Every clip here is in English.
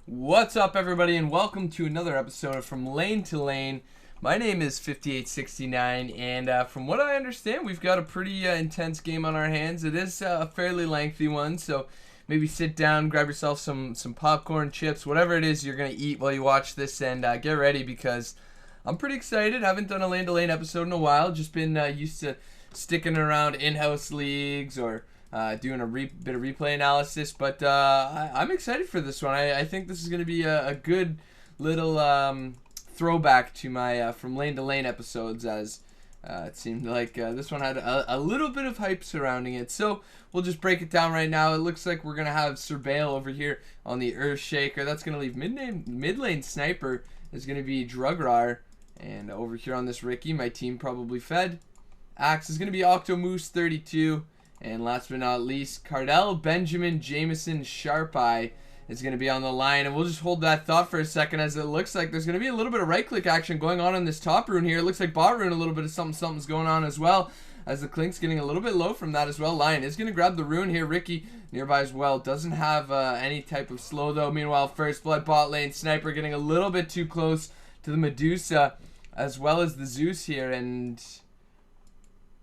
What's up, everybody, and welcome to another episode of From Lane to Lane. My name is 5869, and from what I understand, we've got a pretty intense game on our hands. It is a fairly lengthy one, so maybe sit down, grab yourself some popcorn, chips, whatever it is you're going to eat while you watch this, and get ready because I'm pretty excited. Haven't done a Lane to Lane episode in a while. Just been used to sticking around in-house leagues or doing a bit of replay analysis, but I'm excited for this one. I think this is going to be a good little throwback to my From Lane to Lane episodes, as it seemed like this one had a little bit of hype surrounding it. So we'll just break it down right now. It looks like we're going to have Sir Bale over here on the Earthshaker. That's going to leave mid lane Sniper is going to be Drugrar. And over here on this Ricky, my team probably fed. Axe is going to be Octomoose 32. And last but not least, Cardell, Benjamin, Jameson, Sharp Eye is going to be on the line. And we'll just hold that thought for a second, as it looks like there's going to be a little bit of right-click action going on this top rune here. It looks like bot rune, a little bit of something's going on as well, as the Clink's getting a little bit low from that as well. Lion is going to grab the rune here. Ricky nearby as well. Doesn't have any type of slow, though. Meanwhile, First Blood bot lane. Sniper getting a little bit too close to the Medusa, as well as the Zeus here, and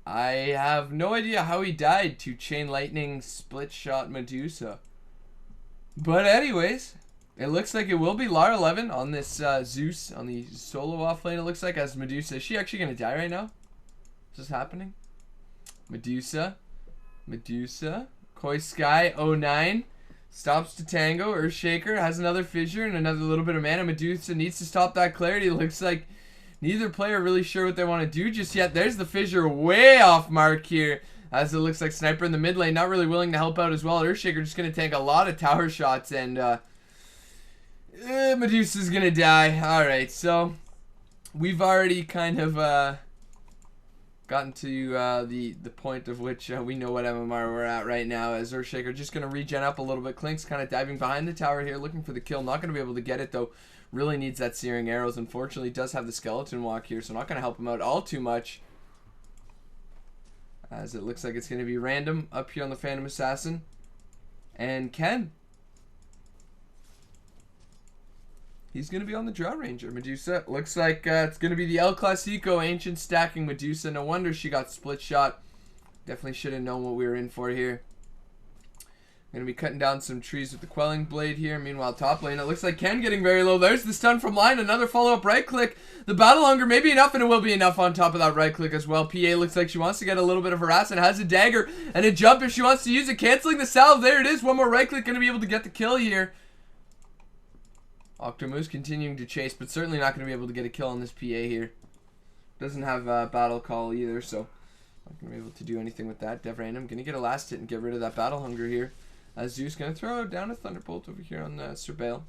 I have no idea how he died to Chain Lightning Split Shot Medusa. But anyways, it looks like it will be Lar 11 on this Zeus on the solo off lane. It looks like, as Medusa. Is she actually going to die right now? Is this happening? Medusa. Koi Sky 09 stops to Tango. Earthshaker has another fissure and another little bit of mana. Medusa needs to stop that clarity. It looks like neither player really sure what they want to do just yet. There's the fissure way off mark here, as it looks like Sniper in the mid lane not really willing to help out as well. Earthshaker just going to tank a lot of tower shots, and Medusa's going to die. Alright, so we've already kind of gotten to the point of which we know what MMR we're at right now, as Earthshaker just going to regen up a little bit. Clink's kind of diving behind the tower here, looking for the kill. Not going to be able to get it, though. Really needs that Searing Arrows. Unfortunately, does have the Skeleton Walk here, so not going to help him out all too much, as it looks like it's going to be random up here on the Phantom Assassin. And Ken, he's going to be on the Drow Ranger. Medusa, looks like it's going to be the El Clasico Ancient stacking Medusa. No wonder she got split shot. Definitely should have known what we were in for here. Going to be cutting down some trees with the Quelling Blade here. Meanwhile, top lane, it looks like Ken getting very low. There's the stun from Lion. Another follow-up right-click. The Battle Hunger may be enough, and it will be enough on top of that right-click as well. PA looks like she wants to get a little bit of harass and has a dagger and a jump if she wants to use it. Canceling the salve. There it is. One more right-click. Going to be able to get the kill here. Octomoose continuing to chase, but certainly not going to be able to get a kill on this PA here. Doesn't have Battle Call either, so not going to be able to do anything with that. Dev Random going to get a last hit and get rid of that Battle Hunger here. Zeus going to throw down a Thunderbolt over here on Sir Bale.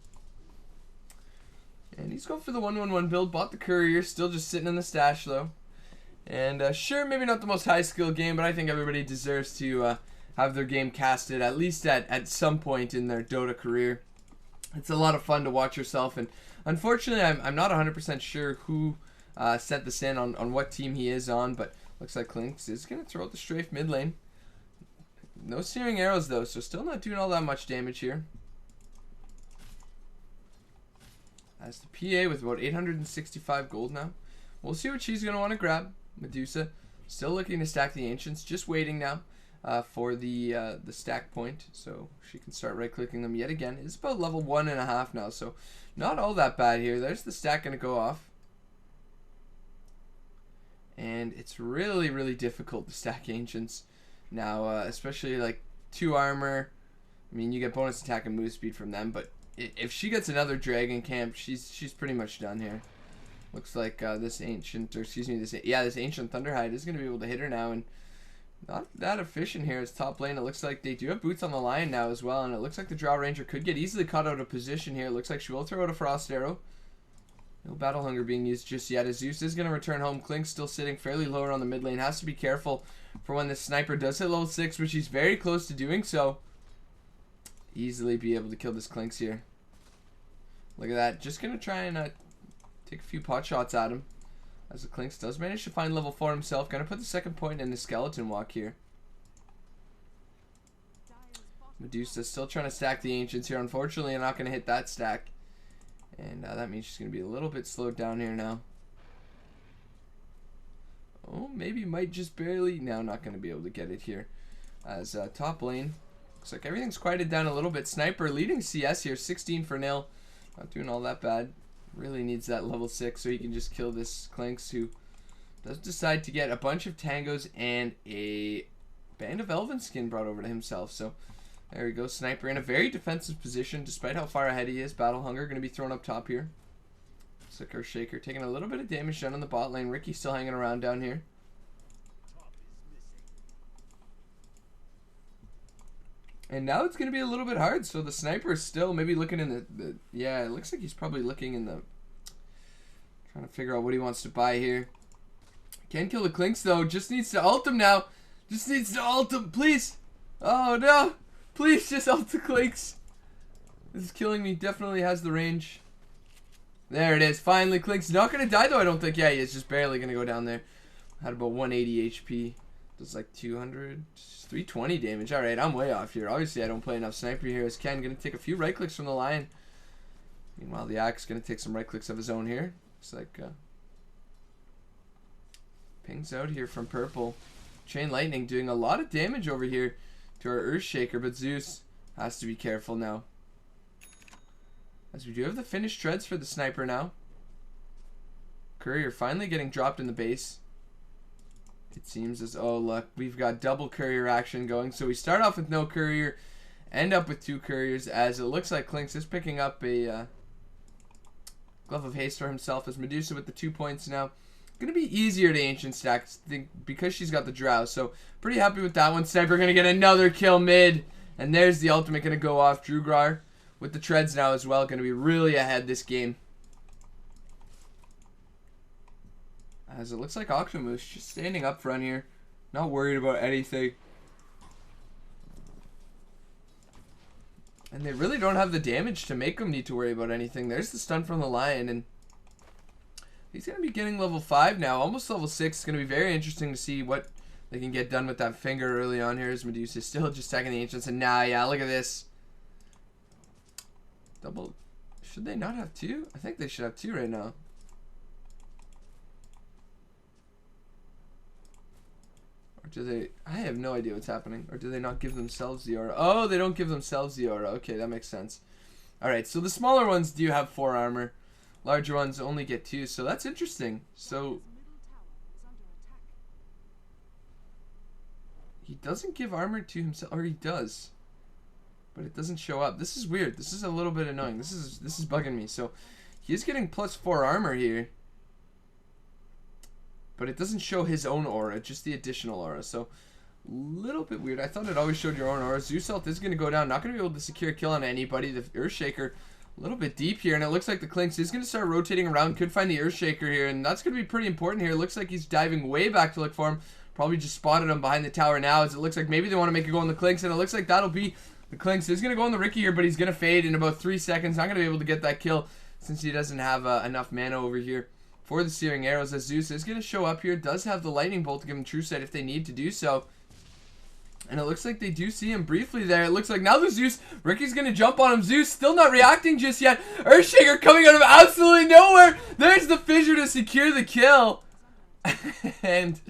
And he's going for the 1-1-1 build. Bought the Courier. Still just sitting in the stash, though. And sure, maybe not the most high-skill game, but I think everybody deserves to have their game casted, at least at some point in their Dota career. It's a lot of fun to watch yourself. And unfortunately, I'm not 100% sure who sent this in on what team he is on, but looks like Clinks is going to throw out the strafe mid lane. No Searing Arrows, though, so still not doing all that much damage here. As the PA with about 865 gold now. We'll see what she's going to want to grab. Medusa still looking to stack the Ancients. Just waiting now for the stack point, so she can start right-clicking them yet again. It's about level 1.5 now, so not all that bad here. There's the stack going to go off. And it's really, really difficult to stack Ancients now, especially like 2 armor. I mean, you get bonus attack and move speed from them, but if she gets another Dragon Camp, she's pretty much done here. Looks like this Ancient Thunderhide is going to be able to hit her now, and not that efficient here. It's top lane. It looks like they do have boots on the Lion now as well, and it looks like the Drow Ranger could get easily caught out of position here. It looks like she will throw out a Frost Arrow. No Battle Hunger being used just yet, as Zeus is going to return home. Klink's still sitting fairly low on the mid lane. Has to be careful for when the Sniper does hit level 6, which he's very close to doing so. Easily be able to kill this Klinks here. Look at that. Just going to try and take a few pot shots at him, as the Klinks does manage to find level 4 himself. Going to put the second point in the Skeleton Walk here. Medusa still trying to stack the Ancients here. Unfortunately, I'm not going to hit that stack. And that means she's going to be a little bit slowed down here now. Oh, maybe might just barely. No, not going to be able to get it here. As top lane, looks like everything's quieted down a little bit. Sniper leading CS here, 16 for nil. Not doing all that bad. Really needs that level 6 so he can just kill this Clinkz, who does decide to get a bunch of tangos and a Band of Elven skin brought over to himself. So there we go. Sniper in a very defensive position despite how far ahead he is. Battle Hunger going to be thrown up top here. Looks like Earthshaker taking a little bit of damage done on the bot lane. Riki still hanging around down here. And now it's going to be a little bit hard. So the Sniper is still maybe looking in the... Yeah, it looks like he's probably looking in the... Trying to figure out what he wants to buy here. Can't kill the Clinkz though. Just needs to ult him now. Just needs to ult him. Please. Oh no. Please just ult the Clinkz. This is killing me. Definitely has the range. There it is. Finally, Clinkz not going to die though, I don't think. Yeah, he is just barely going to go down there. Had about 180 HP. Does like 200... 320 damage. Alright, I'm way off here. Obviously, I don't play enough Sniper here. As Ken going to take a few right clicks from the Lion. Meanwhile, the Axe going to take some right clicks of his own here. Looks like pings out here from purple. Chain Lightning doing a lot of damage over here to our Earthshaker, but Zeus has to be careful now. As we do have the finished treads for the Sniper now. Courier finally getting dropped in the base. It seems as, oh look, we've got double Courier action going. So we start off with no Courier, end up with 2 Couriers, as it looks like Clinkz is picking up a Glove of Haste for himself, as Medusa with the 2 points now. Gonna be easier to Ancient stack because she's got the Drow, so pretty happy with that one. Sniper gonna get another kill mid, and there's the ultimate gonna go off. Drugrar with the treads now as well, gonna be really ahead this game. As it looks like Octopus just standing up front here, not worried about anything. And they really don't have the damage to make them need to worry about anything. There's the stun from the Lion, and he's going to be getting level 5 now, almost level 6. It's going to be very interesting to see what they can get done with that finger early on here, as Medusa is still just attacking the Ancients. And now, yeah, look at this. Double. Should they not have 2? I think they should have 2 right now. Or do they... I have no idea what's happening. Or do they not give themselves the aura? Oh, they don't give themselves the aura. Okay, that makes sense. Alright, so the smaller ones do have 4 armor. Larger ones only get 2, so that's interesting. So he doesn't give armor to himself, or he does, but it doesn't show up. This is weird. This is a little bit annoying. This is bugging me. So he is getting +4 armor here, but it doesn't show his own aura, just the additional aura. So a little bit weird. I thought it always showed your own aura. Zeus Health is going to go down. Not going to be able to secure a kill on anybody. The Earthshaker a little bit deep here, and it looks like the Clinkz is going to start rotating around. Could find the Earthshaker here, and that's going to be pretty important here. It looks like he's diving way back to look for him. Probably just spotted him behind the tower now, as it looks like maybe they want to make a go on the Clinkz, and it looks like that'll be the Clinkz. Is going to go on the Riki here, but he's going to fade in about 3 seconds. Not going to be able to get that kill since he doesn't have enough mana over here for the Searing Arrows, as Zeus is going to show up here. Does have the Lightning Bolt to give him True Sight if they need to do so. And it looks like they do see him briefly there. It looks like now the Zeus, Riki's going to jump on him. Zeus still not reacting just yet. Earthshaker coming out of absolutely nowhere. There's the Fissure to secure the kill. And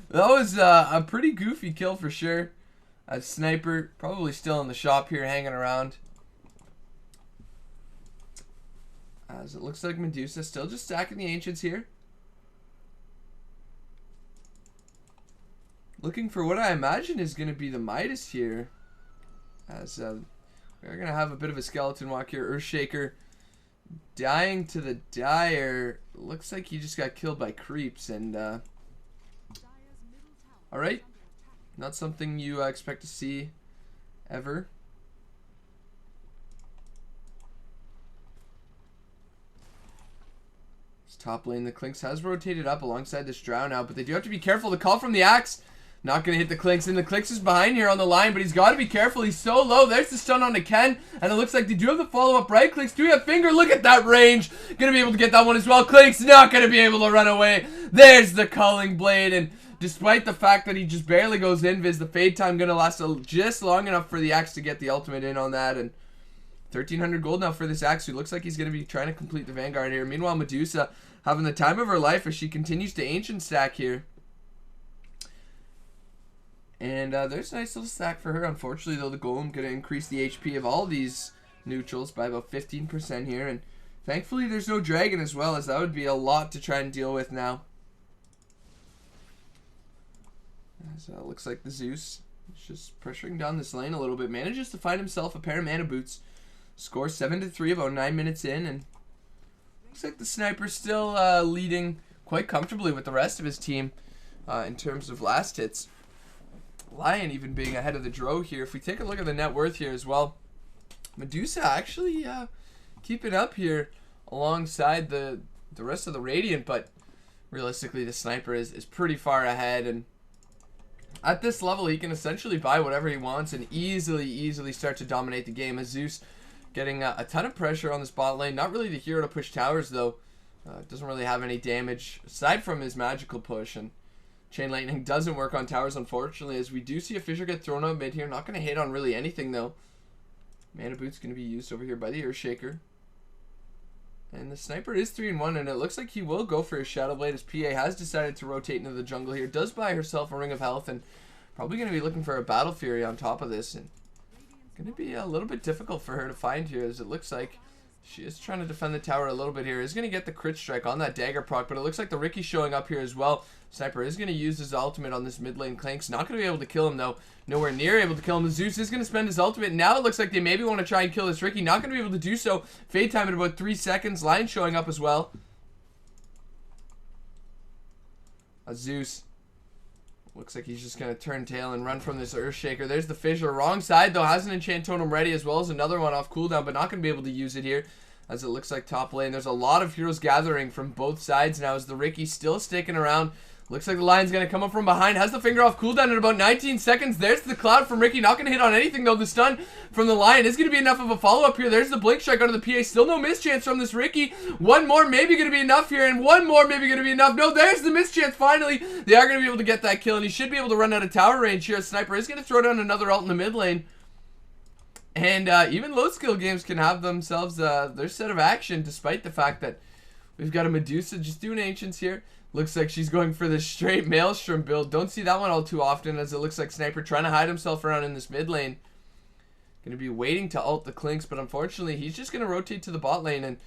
that was a pretty goofy kill for sure. A Sniper probably still in the shop here hanging around. As it looks like Medusa still just stacking the Ancients here. Looking for what I imagine is going to be the Midas here. As we're going to have a bit of a skeleton walk here. Earthshaker dying to the Dire. Looks like he just got killed by creeps. And alright. Not something you expect to see ever. This top lane, the Clinkz has rotated up alongside this Drow now, but they do have to be careful. The call from the Axe. Not going to hit the Clinkz, and the Clinkz is behind here on the line, but he's got to be careful. He's so low. There's the stun on the Ken, and it looks like they do have the follow-up, right? Clinkz do have finger. Look at that range. Going to be able to get that one as well. Clinkz not going to be able to run away. There's the Culling Blade, and despite the fact that he just barely goes invis. The fade time going to last just long enough for the Axe to get the ultimate in on that. And 1,300 gold now for this Axe, who looks like he's going to be trying to complete the Vanguard here. Meanwhile, Medusa having the time of her life as she continues to Ancient stack here. And there's a nice little stack for her. Unfortunately, though, the Golem going to increase the HP of all these neutrals by about 15% here. And thankfully, there's no Dragon as well, as that would be a lot to try and deal with now. So it looks like the Zeus is just pressuring down this lane a little bit. Manages to find himself a pair of mana boots. Scores 7-3 about 9 minutes in. And looks like the Sniper still leading quite comfortably with the rest of his team in terms of last hits. Lion even being ahead of the Dro here. If we take a look at the net worth here as well, Medusa actually keeping up here alongside the rest of the Radiant, but realistically the Sniper is pretty far ahead, and at this level he can essentially buy whatever he wants and easily start to dominate the game. As Zeus getting a ton of pressure on this bot lane. Not really the hero to push towers though. Doesn't really have any damage aside from his magical push, and Chain Lightning doesn't work on towers, unfortunately, as we do see a Fissure get thrown out mid here. Not going to hit on really anything, though. Mana Boot's going to be used over here by the Earthshaker. And the Sniper is 3-1, and it looks like he will go for his Shadow Blade, as PA has decided to rotate into the jungle here. Does buy herself a Ring of Health, and probably going to be looking for a Battle Fury on top of this. And going to be a little bit difficult for her to find here, as it looks like she is trying to defend the tower a little bit here. Is going to get the crit strike on that dagger proc, but it looks like the Riki showing up here as well. Sniper is going to use his ultimate on this mid lane. Clank's not going to be able to kill him though. Nowhere near able to kill him. Zeus is going to spend his ultimate. Now it looks like they maybe want to try and kill this Riki. Not going to be able to do so. Fade time in about 3 seconds. Lion showing up as well. Zeus looks like he's just going to turn tail and run from this Earthshaker. There's the Fissure. Wrong side, though. Has an Enchant Totem ready, as well as another one off cooldown, but not going to be able to use it here, as it looks like top lane. There's a lot of heroes gathering from both sides now, as the Riki still sticking around. Looks like the Lion's going to come up from behind. Has the finger off cooldown in about 19 seconds. There's the Cloud from Riki. Not going to hit on anything, though. The stun from the Lion is going to be enough of a follow-up here. There's the Blink Strike under the PA. Still no mischance from this Riki. One more maybe going to be enough here, and one more maybe going to be enough. No, there's the mischance finally. They are going to be able to get that kill, and he should be able to run out of tower range here. Sniper is going to throw down another ult in the mid lane. And even low skill games can have themselves their set of action, despite the fact that we've got a Medusa just doing Ancients here. Looks like she's going for the straight Maelstrom build. Don't see that one all too often, as it looks like Sniper trying to hide himself around in this mid lane. Going to be waiting to ult the Clinks, but unfortunately he's just going to rotate to the bot lane and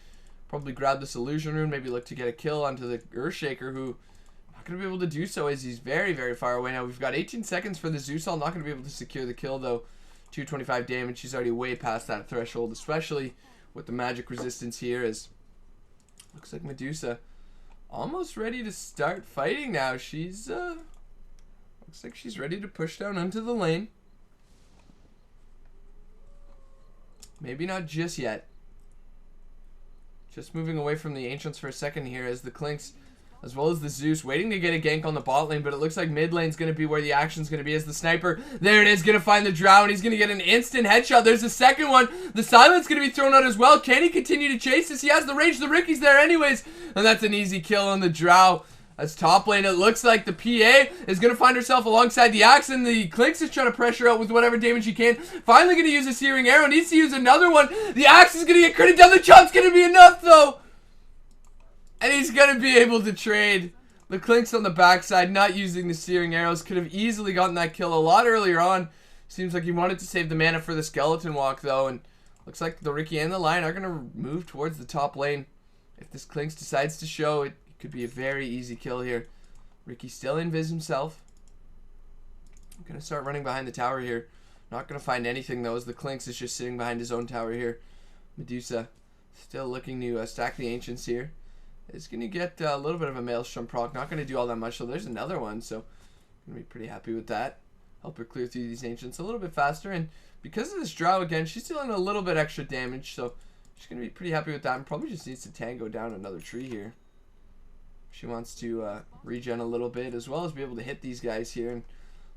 probably grab this Illusion Rune, maybe look to get a kill onto the Earthshaker, who not going to be able to do so as he's very far away now. We've got 18 seconds for the Zeus ult. Not going to be able to secure the kill though. 225 damage. She's already way past that threshold, especially with the magic resistance here, as looks like Medusa almost ready to start fighting now. She's looks like she's ready to push down into the lane. Maybe not just yet. Just moving away from the Ancients for a second here, as the Clinks as well as the Zeus waiting to get a gank on the bot lane, but it looks like mid lane's going to be where the action's going to be, as the Sniper, there it is, going to find the Drow, and he's going to get an instant headshot. There's the second one. The Silence going to be thrown out as well. Can he continue to chase this? He has the range. The Riki's there anyways, and that's an easy kill on the Drow. As top lane, it looks like the PA is going to find herself alongside the Axe, and the Clinks is trying to pressure out with whatever damage he can. Finally going to use a Searing Arrow. Needs to use another one. The Axe is going to get critted down. The Chomp's going to be enough, though. And he's going to be able to trade. The Clinks on the backside, not using the Searing Arrows, could have easily gotten that kill a lot earlier on. Seems like he wanted to save the mana for the Skeleton Walk, though. And looks like the Riki and the Lion are going to move towards the top lane. If this Clinks decides to show, it could be a very easy kill here. Riki still invis himself. I'm going to start running behind the tower here. Not going to find anything, though, as the Clinks is just sitting behind his own tower here. Medusa still looking to stack the Ancients here. Is going to get a little bit of a Maelstrom proc. Not going to do all that much, so there's another one. So I'm going to be pretty happy with that. Help her clear through these Ancients a little bit faster. And because of this Drow, again, she's dealing a little bit extra damage. So she's going to be pretty happy with that. And probably just needs to tango down another tree here. She wants to regen a little bit, as well as be able to hit these guys here. And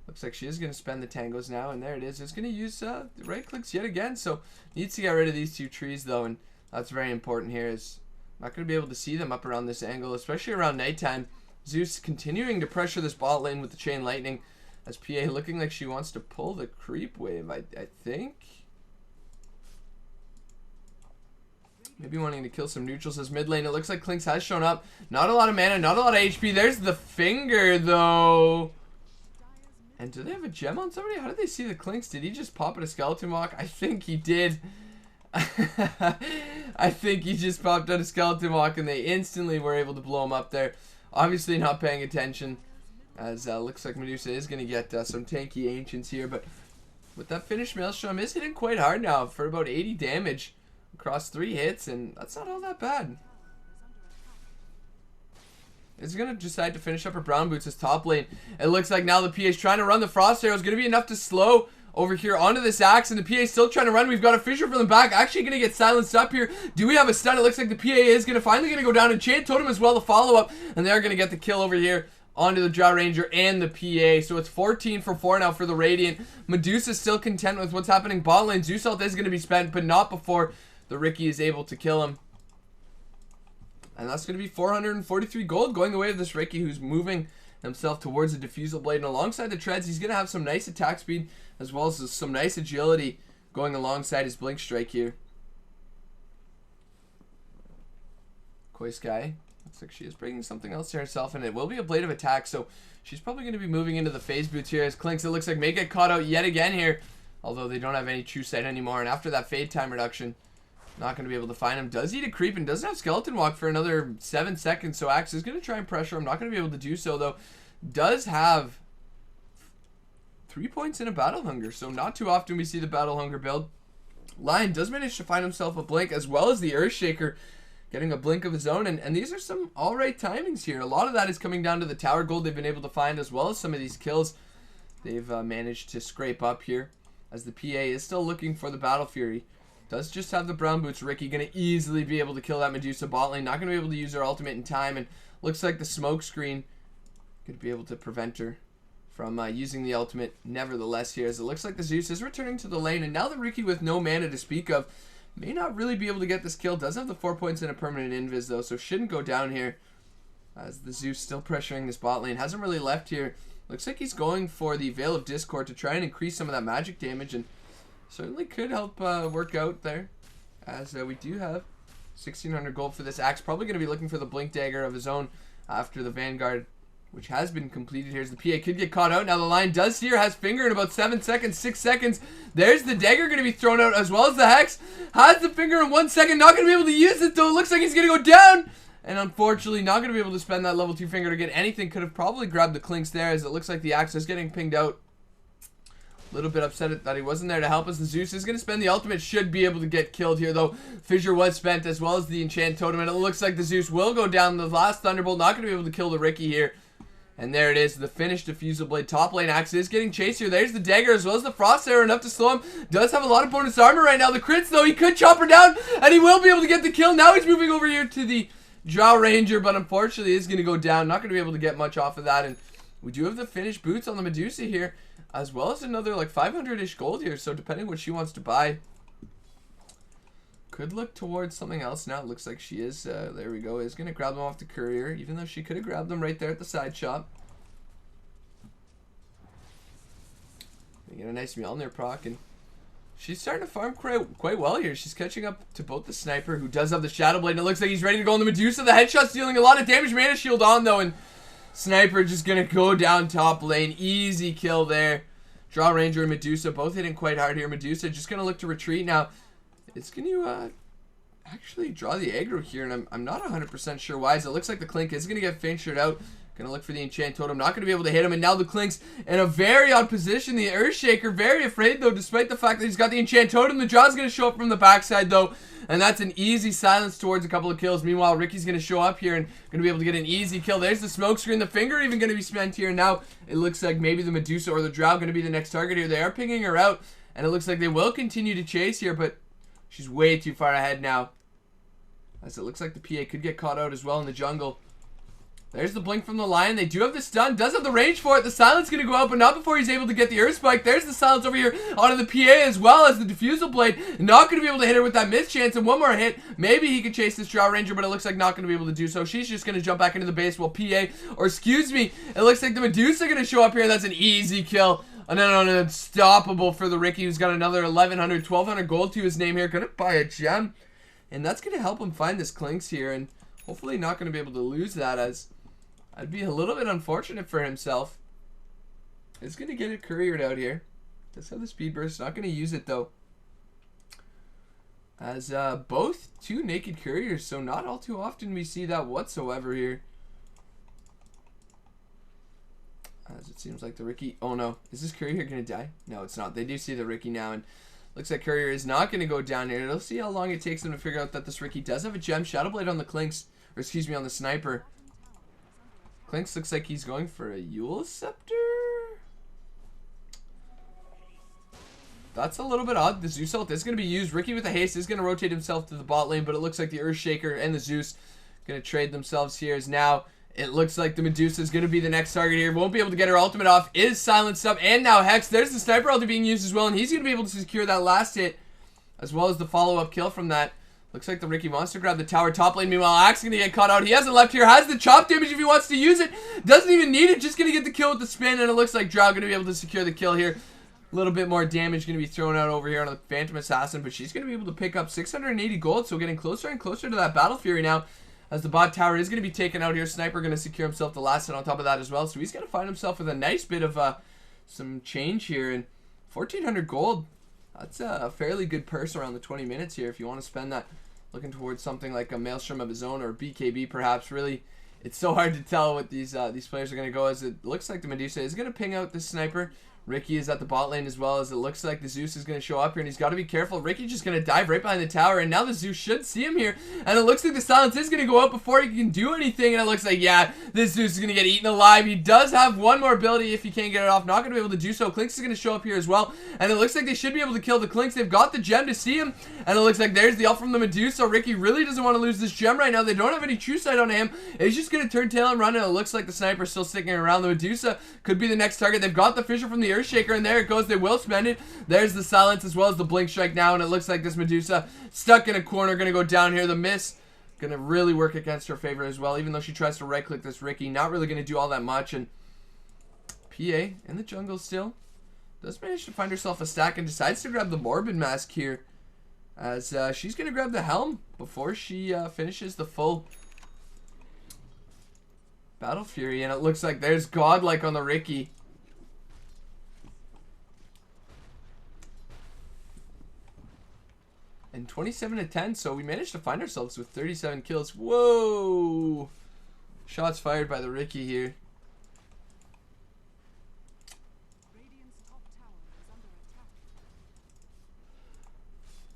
looks like she is going to spend the tangos now. And there it is. It's going to use the right clicks yet again. So needs to get rid of these two trees, though. And that's very important here. Is not going to be able to see them up around this angle, especially around nighttime. Zeus continuing to pressure this bot lane with the Chain Lightning, as PA looking like she wants to pull the creep wave, I think. Maybe wanting to kill some neutrals as mid lane. It looks like Clinkz has shown up. Not a lot of mana, not a lot of HP. There's the finger, though. And do they have a gem on somebody? How did they see the Clinkz? Did he just pop at a skeleton walk? I think he did. I think he just popped out a skeleton walk and they instantly were able to blow him up there. Obviously not paying attention, as looks like Medusa is going to get some tanky ancients here. But with that finished Maelstrom, is hitting quite hard now for about 80 damage across 3 hits, and that's not all that bad. It's going to decide to finish up her Brown Boots as top lane. It looks like now the PA is trying to run the Frost Arrow. Is going to be enough to slow over here onto this Axe, and the PA is still trying to run. We've got a Fissure from the back, actually going to get silenced up here. Do we have a stun? It looks like the PA is going to finally go down, and Enchant Totem as well to follow up, and they're going to get the kill over here onto the Drow Ranger and the PA. So it's 14 for 4 now for the Radiant. Medusa's still content with what's happening bot lane. Zeus ult is going to be spent, but not before the Riki is able to kill him. And that's going to be 443 gold going the way of this Riki, who's moving himself towards the Diffusal Blade. And alongside the treads, he's going to have some nice attack speed as well as some nice agility going alongside his Blink Strike here. Koi Sky looks like she is bringing something else to herself, and it will be a Blade of Attack, so she's probably going to be moving into the phase boots here as Clinkz, it looks like, may get caught out yet again here, although they don't have any True Sight anymore. And after that Fade time reduction, not going to be able to find him. Does eat a creep and doesn't have Skeleton Walk for another 7 seconds, so Axe is going to try and pressure him. Not going to be able to do so, though. Does have 3 points in a Battle Hunger, so not too often we see the Battle Hunger build. Lion does manage to find himself a Blink, as well as the Earthshaker getting a Blink of his own, and these are some alright timings here. A lot of that is coming down to the Tower Gold they've been able to find, as well as some of these kills they've managed to scrape up here, as the PA is still looking for the Battle Fury. Does just have the Brown Boots. Riki going to easily be able to kill that Medusa bot lane. Not going to be able to use her ultimate in time, and looks like the smoke screen going to be able to prevent her from using the ultimate nevertheless here, as it looks like the Zeus is returning to the lane, and now the Riki with no mana to speak of may not really be able to get this kill. Does have the 4 points and a permanent invis though, so shouldn't go down here, as the Zeus still pressuring this bot lane. Hasn't really left here. Looks like he's going for the Veil of Discord to try and increase some of that magic damage, and certainly could help work out there, as we do have 1,600 gold for this Axe. Probably going to be looking for the Blink Dagger of his own after the Vanguard, which has been completed. Here's the PA, could get caught out. Now the Lion does here, has Finger in about 7 seconds, 6 seconds. There's the Dagger going to be thrown out, as well as the Hex. Has the Finger in 1 second, not going to be able to use it though. It looks like he's going to go down, and unfortunately not going to be able to spend that level 2 Finger to get anything. Could have probably grabbed the Clinkz there, as it looks like the Axe is getting pinged out. A little bit upset that he wasn't there to help us. The Zeus is going to spend the ultimate, should be able to get killed here though. Fissure was spent, as well as the Enchant Totem, and it looks like the Zeus will go down. The last Thunderbolt not going to be able to kill the Riki here. And there it is, the finished Diffusal Blade. Top lane Axe is getting chased here. There's the Dagger as well as the Frost Arrow, enough to slow him. Does have a lot of bonus armor right now. The crits though, he could chop her down, and he will be able to get the kill. Now he's moving over here to the Drow Ranger, but unfortunately is going to go down. Not going to be able to get much off of that, and we do have the finished boots on the Medusa here, as well as another like 500-ish gold here, so depending what she wants to buy, could look towards something else now. It looks like she is, there we go, is going to grab them off the courier, even though she could have grabbed them right there at the side shop. They get a nice Mjolnir proc, and she's starting to farm quite well here. She's catching up to both the Sniper, who does have the Shadow Blade, and it looks like he's ready to go on the Medusa. The headshot's dealing a lot of damage. Mana Shield on though, and Sniper just gonna go down top lane. Easy kill there. Drow Ranger and Medusa both hitting quite hard here. Medusa just gonna look to retreat now. It's gonna actually draw the aggro here, and I'm not 100% sure why. So it looks like the Clinkz is gonna get Fingered out. Gonna look for the Enchant Totem, not gonna be able to hit him, and now the Clinkz in a very odd position. The Earthshaker very afraid though, despite the fact that he's got the Enchant Totem. The Jaw's gonna show up from the backside though, and that's an easy silence towards a couple of kills. Meanwhile, Riki's gonna show up here and gonna be able to get an easy kill. There's the smoke screen. The Finger even gonna be spent here. Now it looks like maybe the Medusa or the Drow gonna be the next target here. They are pinging her out, and it looks like they will continue to chase here, but she's way too far ahead now, as it looks like the PA could get caught out as well in the jungle. There's the blink from the Lion. They do have the stun. Does have the range for it. The silence going to go out, but not before he's able to get the Earth Spike. There's the silence over here onto the PA as well as the Diffusal Blade. Not going to be able to hit her with that miss chance. And one more hit. Maybe he could chase this Drow Ranger, but it looks like not going to be able to do so. She's just going to jump back into the base while PA, or excuse me, it looks like the Medusa going to show up here. That's an easy kill. And then an unstoppable for the Riki, who's got another 1,100, 1,200 gold to his name here. Going to buy a gem. And that's going to help him find this Clinkz here. And hopefully not going to be able to lose that, as I'd be a little bit unfortunate for himself. He's going to get it couriered out here. Does have the speed burst. Not going to use it though. As both two naked couriers. So not all too often we see that whatsoever here. As it seems like the Riki... Oh no. Is this courier going to die? No, it's not. They do see the Riki now. And looks like courier is not going to go down here. Let's see how long it takes them to figure out that this Riki does have a gem. Shadow Blade on the Clinkz. Or excuse me, on the Sniper. Clinkz looks like he's going for a Eul Scepter. That's a little bit odd. The Zeus ult is going to be used. Riki with the haste is going to rotate himself to the bot lane, but it looks like the Earthshaker and the Zeus going to trade themselves here. As now it looks like the Medusa is going to be the next target here. Won't be able to get her ultimate off. Is silenced up, and now Hex. There's the Sniper ulti being used as well, and he's going to be able to secure that last hit, as well as the follow-up kill from that. Looks like the Riki wants to grab the tower top lane. Meanwhile, Axe going to get caught out. He hasn't left here. Has the chop damage if he wants to use it. Doesn't even need it. Just going to get the kill with the spin. And it looks like Drow going to be able to secure the kill here. A little bit more damage going to be thrown out over here on the Phantom Assassin. But she's going to be able to pick up 680 gold. So getting closer and closer to that Battle Fury now. As the bot tower is going to be taken out here. Sniper going to secure himself the last hit on top of that as well. So he's going to find himself with a nice bit of some change here. And 1,400 gold. That's a fairly good purse around the 20 minutes here if you want to spend that. Looking towards something like a Maelstrom of his own or BKB perhaps. Really, it's so hard to tell what these players are going to go, as it looks like the Medusa is going to ping out the Sniper. Riki is at the bot lane as well, as it looks like the Zeus is going to show up here, and he's got to be careful. Riki's just going to dive right behind the tower, and now the Zeus should see him here, and it looks like the silence is going to go out before he can do anything, and it looks like, yeah, this Zeus is going to get eaten alive. He does have one more ability if he can't get it off. Not going to be able to do so. Clinkz is going to show up here as well, and it looks like they should be able to kill the Clinkz. They've got the gem to see him, and it looks like there's the ult from the Medusa. Riki really doesn't want to lose this gem right now. They don't have any true sight on him. He's just going to turn tail and run, and it looks like the Sniper is still sticking around. The Medusa could be the next target. They've got the Fissure from the Earthshaker, and there it goes. They will spend it. There's the silence as well as the blink strike now, and it looks like this Medusa stuck in a corner, going to go down here. The miss going to really work against her favor as well, even though she tries to right click this Riki. Not really going to do all that much, and PA in the jungle still does manage to find herself a stack and decides to grab the Morbid Mask here, as she's going to grab the Helm before she finishes the full Battle Fury, and it looks like there's Godlike on the Riki. And 27 to 10, so we managed to find ourselves with 37 kills. Whoa! Shots fired by the Riki here.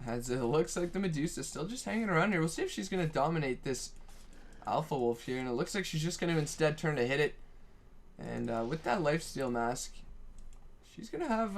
As it looks like the Medusa still just hanging around here. We'll see if she's going to dominate this Alpha Wolf here. And it looks like she's just going to instead turn to hit it. And with that Lifesteal Mask, she's going to have,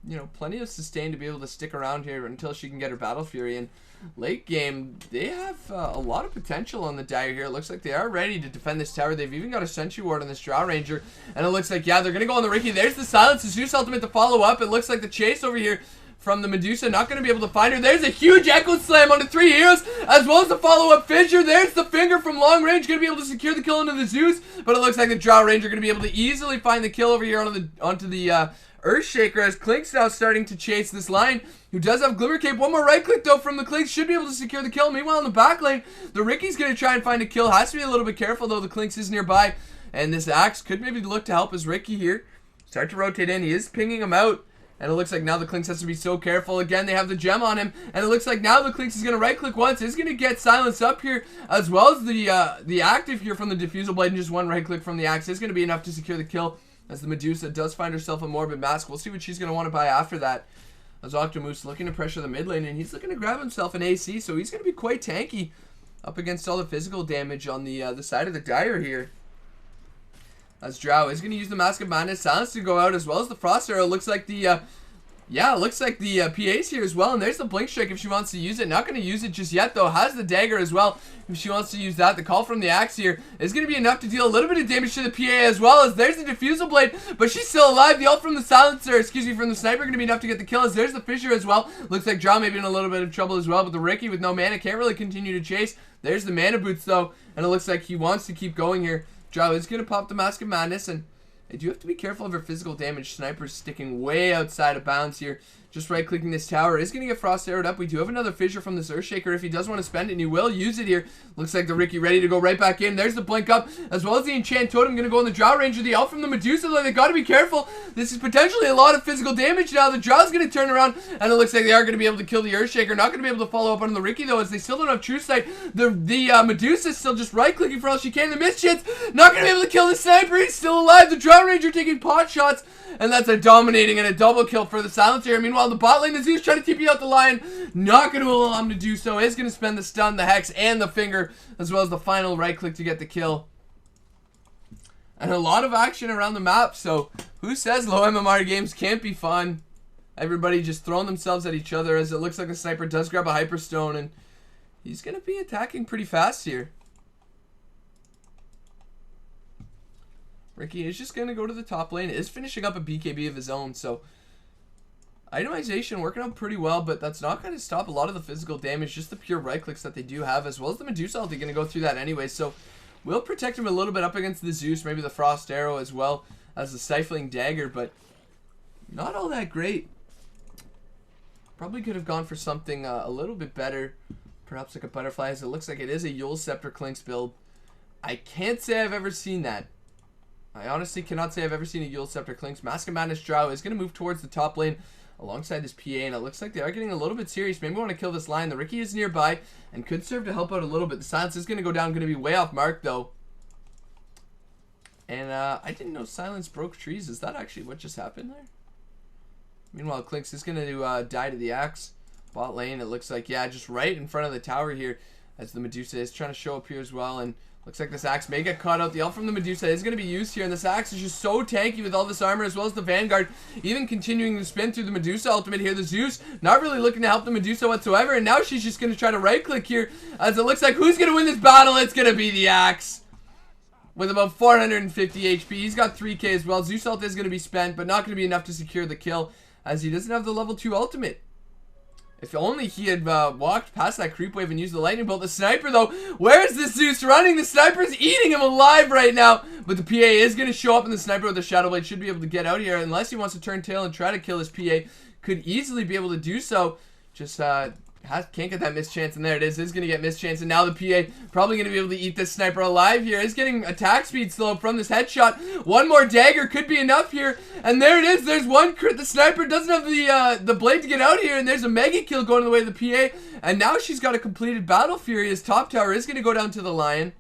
you know, plenty of sustain to be able to stick around here until she can get her Battle Fury. And late game, they have a lot of potential on the Dire here. It looks like they are ready to defend this tower. They've even got a Sentry Ward on this Drow Ranger. And it looks like, yeah, they're going to go on the Riki. There's the silence. The Zeus ultimate to follow up. It looks like the chase over here from the Medusa, not going to be able to find her. There's a huge Echo Slam on the 3 heroes, as well as the follow-up Fissure. There's the Finger from long range, going to be able to secure the kill into the Zeus, but it looks like the Drow Ranger going to be able to easily find the kill over here onto the Earthshaker, as Clinkz now starting to chase this line, who does have Glimmer Cape. One more right click though from the Clinkz, should be able to secure the kill. Meanwhile in the back lane, the Riki's going to try and find a kill. Has to be a little bit careful though, the Clinkz is nearby, and this Axe could maybe look to help his Riki here. Start to rotate in, he is pinging him out. And it looks like now the Clinkz has to be so careful. Again, they have the gem on him. And it looks like now the Clinkz is going to right-click once. Is going to get silenced up here, as well as the active here from the Diffusal Blade. And just one right-click from the Axe is going to be enough to secure the kill, as the Medusa does find herself a Morbid Mask. We'll see what she's going to want to buy after that. As Octomoost looking to pressure the mid lane. And he's looking to grab himself an AC. So he's going to be quite tanky up against all the physical damage on the side of the Dire here. As Drow is going to use the Mask of Madness, Silence to go out, as well as the Frost Arrow. Looks like the Yeah, it looks like the PA's here as well, and there's the blink strike if she wants to use it. Not going to use it just yet, though. Has the dagger as well if she wants to use that. The call from the axe here is going to be enough to deal a little bit of damage to the PA as well, as there's the diffusal blade, but she's still alive. The ult from the silencer, from the sniper, going to be enough to get the kill, as there's the fissure as well. Looks like Drow may be in a little bit of trouble as well, but the Riki with no mana can't really continue to chase. There's the mana boots, though, and it looks like he wants to keep going here. Drow is going to pop the Mask of Madness, and I do have to be careful of her physical damage. Sniper's sticking way outside of bounds here. Just right-clicking this tower is going to get Frost arrowed up. We do have another fissure from this Earthshaker if he does want to spend it, and he will use it here. Looks like the Riki ready to go right back in. There's the blink up, as well as the Enchant Totem. Going to go in the Drow Ranger. The ult from the Medusa, though, they got to be careful. This is potentially a lot of physical damage now. The Drow's going to turn around, and it looks like they are going to be able to kill the Earthshaker. Not going to be able to follow up on the Riki, though, as they still don't have True Sight. The Medusa is still just right-clicking for all she can. The Mischance not going to be able to kill the Sniper. He's still alive. The Drow Ranger taking pot shots, and that's a dominating and a double kill for the Silencer. Meanwhile, the bot lane, the Zeus trying to TP out the Lion, not going to allow him to do so. Is going to spend the stun, the Hex, and the Finger, as well as the final right click to get the kill. And a lot of action around the map, so who says low MMR games can't be fun? Everybody just throwing themselves at each other, as it looks like the Sniper does grab a Hyperstone, and he's going to be attacking pretty fast here. Riki is just going to go to the top lane. Is finishing up a BKB of his own, so itemization working out pretty well, but that's not going to stop a lot of the physical damage, just the pure right clicks that they do have, as well as the Medusa ult. They're going to go through that anyway, so we'll protect him a little bit up against the Zeus, maybe the Frost Arrow as well as the Stifling Dagger, but not all that great. Probably could have gone for something a little bit better, perhaps like a Butterfly, as it looks like it is a Eul Scepter Clinks build. I can't say I've ever seen that. I honestly cannot say I've ever seen a Eul Scepter Clinks. Mask of Madness Drow is going to move towards the top lane alongside this PA, and it looks like they are getting a little bit serious. Maybe want to kill this Lion. The Riki is nearby and could serve to help out a little bit. The silence is going to go down, going to be way off mark though. And I didn't know silence broke trees. Is that actually what just happened there? Meanwhile, Clinks is going to die to the axe. Bot lane, it looks like, yeah, just right in front of the tower here, as the Medusa is trying to show up here as well, and looks like this axe may get caught out. The ult from the Medusa is going to be used here, and this axe is just so tanky with all this armor, as well as the Vanguard even continuing to spin through the Medusa ultimate here. The Zeus not really looking to help the Medusa whatsoever, and now she's just going to try to right click here, as it looks like who's going to win this battle? It's going to be the axe with about 450 HP. He's got 3k as well. Zeus ult is going to be spent, but not going to be enough to secure the kill, as he doesn't have the level 2 ultimate. If only he had walked past that creep wave and used the lightning bolt. The Sniper, though, where's the Zeus running? The Sniper's eating him alive right now. But the PA is going to show up, and the Sniper with the Shadow Blade should be able to get out here, unless he wants to turn tail and try to kill his PA. Could easily be able to do so. Just can't get that mischance, and there it is. Is going to get mischance, and now the PA probably going to be able to eat this Sniper alive here. Is getting attack speed slow from this headshot. One more dagger could be enough here, and there it is. There's one crit. The Sniper doesn't have the blade to get out here, and there's a mega kill going the way of the PA, and now she's got a completed Battle Fury. His top tower is going to go down to the Lion.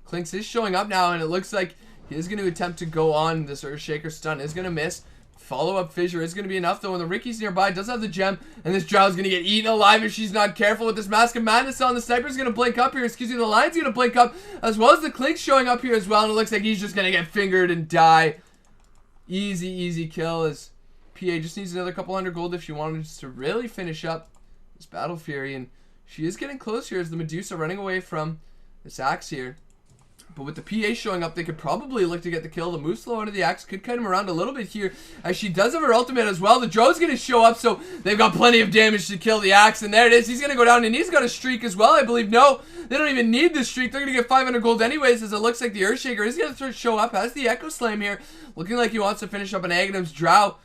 Clinks is showing up now, and it looks like he is going to attempt to go on. This Earthshaker stun is going to miss. Follow-up fissure is going to be enough, though, and the Riki's nearby does have the gem, and this Drow is going to get eaten alive if she's not careful with this Mask of Madness on. The Sniper's going to blink up here, the Lion's going to blink up, as well as the Clinks showing up here as well, and it looks like he's just going to get fingered and die. Easy, easy kill, as PA just needs another couple hundred gold if she wanted to really finish up this Battle Fury, and she is getting close here as the Medusa running away from this axe here. But with the PA showing up, they could probably look to get the kill. The move slow under the axe could cut him around a little bit here, as she does have her ultimate as well. The Drone's going to show up, so they've got plenty of damage to kill the axe. And there it is. He's going to go down, and he's got a streak as well, I believe. No, they don't even need the streak. They're going to get 500 gold anyways, as it looks like the Earthshaker is going to show up. Has the Echo Slam here, looking like he wants to finish up an Aghanim's Drow.